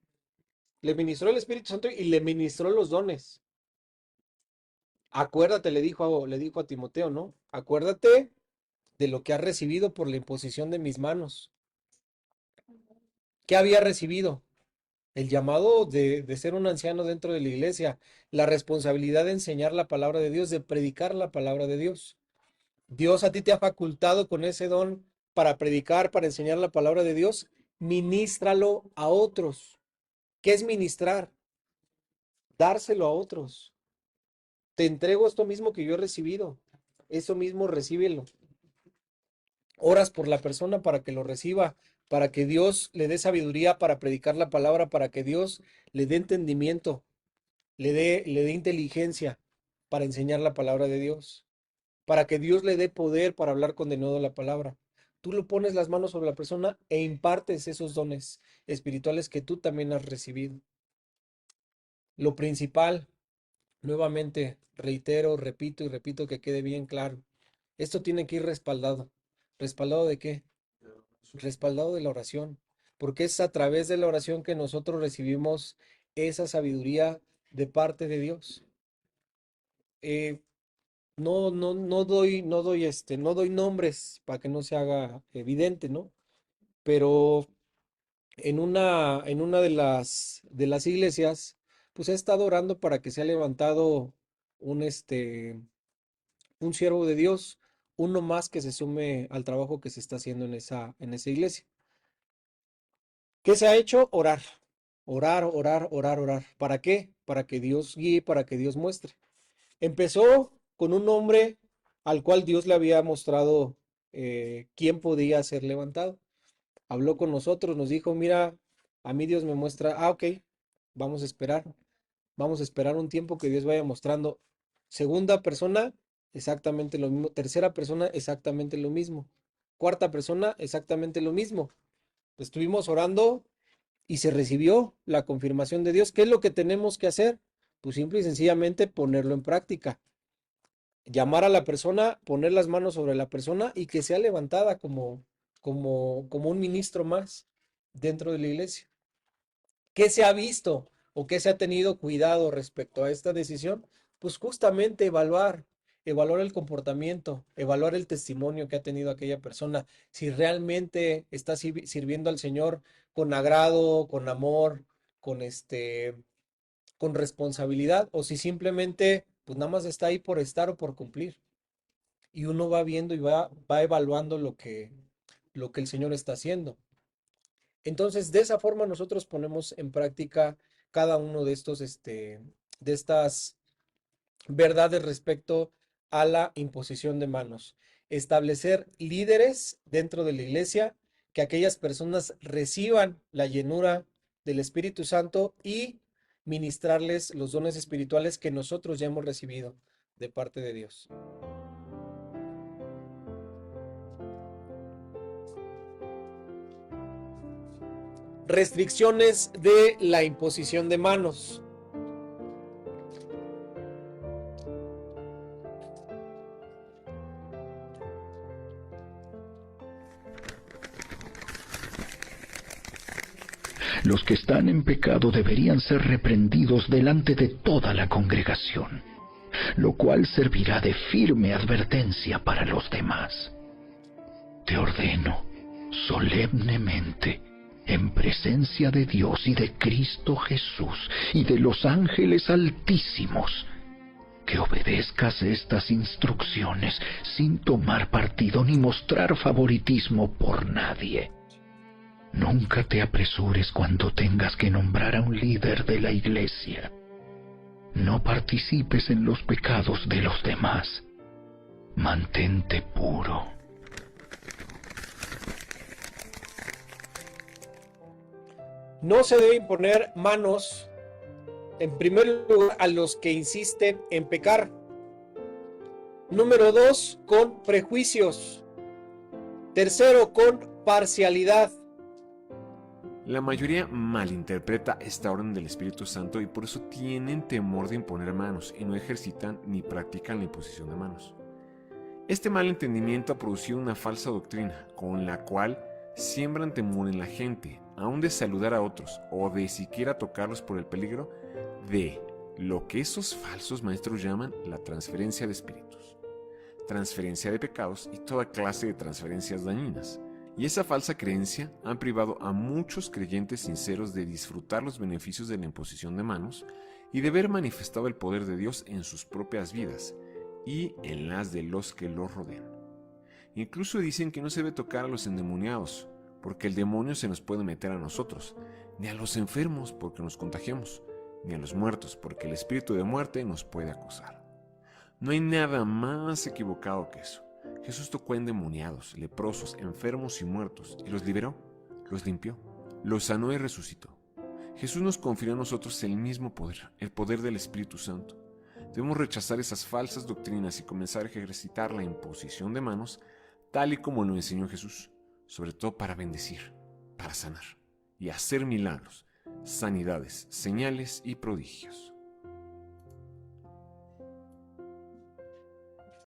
Le ministró el Espíritu Santo y le ministró los dones. Acuérdate, le dijo a Timoteo, ¿no? Acuérdate de lo que has recibido por la imposición de mis manos. ¿Qué había recibido? El llamado de ser un anciano dentro de la iglesia, la responsabilidad de enseñar la palabra de Dios, de predicar la palabra de Dios. Dios a ti te ha facultado con ese don para predicar, para enseñar la palabra de Dios. Ministralo a otros. ¿Qué es ministrar? Dárselo a otros. Te entrego esto mismo que yo he recibido. Eso mismo recíbelo. Oras por la persona para que lo reciba, para que Dios le dé sabiduría para predicar la palabra, para que Dios le dé entendimiento, le dé inteligencia para enseñar la palabra de Dios, para que Dios le dé poder para hablar con denuedo la palabra. Tú lo pones las manos sobre la persona e impartes esos dones espirituales que tú también has recibido. Lo principal, nuevamente, reitero, repito y repito que quede bien claro. Esto tiene que ir respaldado. ¿Respaldado de qué? Respaldado de la oración, porque es a través de la oración que nosotros recibimos esa sabiduría de parte de Dios. No doy nombres para que no se haga evidente, ¿no? Pero en una de las iglesias, pues he estado orando para que sea levantado un siervo de Dios, uno más que se sume al trabajo que se está haciendo en esa iglesia. ¿Qué se ha hecho? Orar. Orar, orar, orar, orar. ¿Para qué? Para que Dios guíe, para que Dios muestre. Empezó con un hombre al cual Dios le había mostrado quién podía ser levantado. Habló con nosotros, nos dijo, mira, a mí Dios me muestra, ok, vamos a esperar. Vamos a esperar un tiempo que Dios vaya mostrando. Segunda persona, exactamente lo mismo. Tercera persona, exactamente lo mismo. Cuarta persona, exactamente lo mismo. Estuvimos orando y se recibió la confirmación de Dios. ¿Qué es lo que tenemos que hacer? Pues simple y sencillamente ponerlo en práctica. Llamar a la persona, poner las manos sobre la persona y que sea levantada como como un ministro más dentro de la iglesia. ¿Qué se ha visto o qué se ha tenido cuidado respecto a esta decisión? Pues justamente evaluar el comportamiento, evaluar el testimonio que ha tenido aquella persona, si realmente está sirviendo al Señor con agrado, con amor, con con responsabilidad, o si simplemente pues nada más está ahí por estar o por cumplir. Y uno va viendo y va evaluando lo que el Señor está haciendo. Entonces, de esa forma nosotros ponemos en práctica cada uno de de estas verdades respecto a la imposición de manos. Establecer líderes dentro de la iglesia, que aquellas personas reciban la llenura del Espíritu Santo y ministrarles los dones espirituales que nosotros ya hemos recibido de parte de Dios. Restricciones de la imposición de manos. Los que están en pecado deberían ser reprendidos delante de toda la congregación, lo cual servirá de firme advertencia para los demás. Te ordeno solemnemente, en presencia de Dios y de Cristo Jesús y de los ángeles altísimos, que obedezcas estas instrucciones sin tomar partido ni mostrar favoritismo por nadie. Nunca te apresures cuando tengas que nombrar a un líder de la iglesia. No participes en los pecados de los demás. Mantente puro. No se debe imponer manos, en primer lugar, a los que insisten en pecar. Número 2, con prejuicios. Tercero, con parcialidad. La mayoría malinterpreta esta orden del Espíritu Santo y por eso tienen temor de imponer manos y no ejercitan ni practican la imposición de manos. Este mal entendimiento ha producido una falsa doctrina con la cual siembran temor en la gente, aun de saludar a otros o de siquiera tocarlos por el peligro de lo que esos falsos maestros llaman la transferencia de espíritus, transferencia de pecados y toda clase de transferencias dañinas. Y esa falsa creencia ha privado a muchos creyentes sinceros de disfrutar los beneficios de la imposición de manos y de ver manifestado el poder de Dios en sus propias vidas y en las de los que los rodean. Incluso dicen que no se debe tocar a los endemoniados, porque el demonio se nos puede meter a nosotros, ni a los enfermos porque nos contagiamos, ni a los muertos porque el espíritu de muerte nos puede acosar. No hay nada más equivocado que eso. Jesús tocó a endemoniados, leprosos, enfermos y muertos, y los liberó, los limpió, los sanó y resucitó. Jesús nos confirió a nosotros el mismo poder, el poder del Espíritu Santo. Debemos rechazar esas falsas doctrinas y comenzar a ejercitar la imposición de manos tal y como lo enseñó Jesús, sobre todo para bendecir, para sanar y hacer milagros, sanidades, señales y prodigios.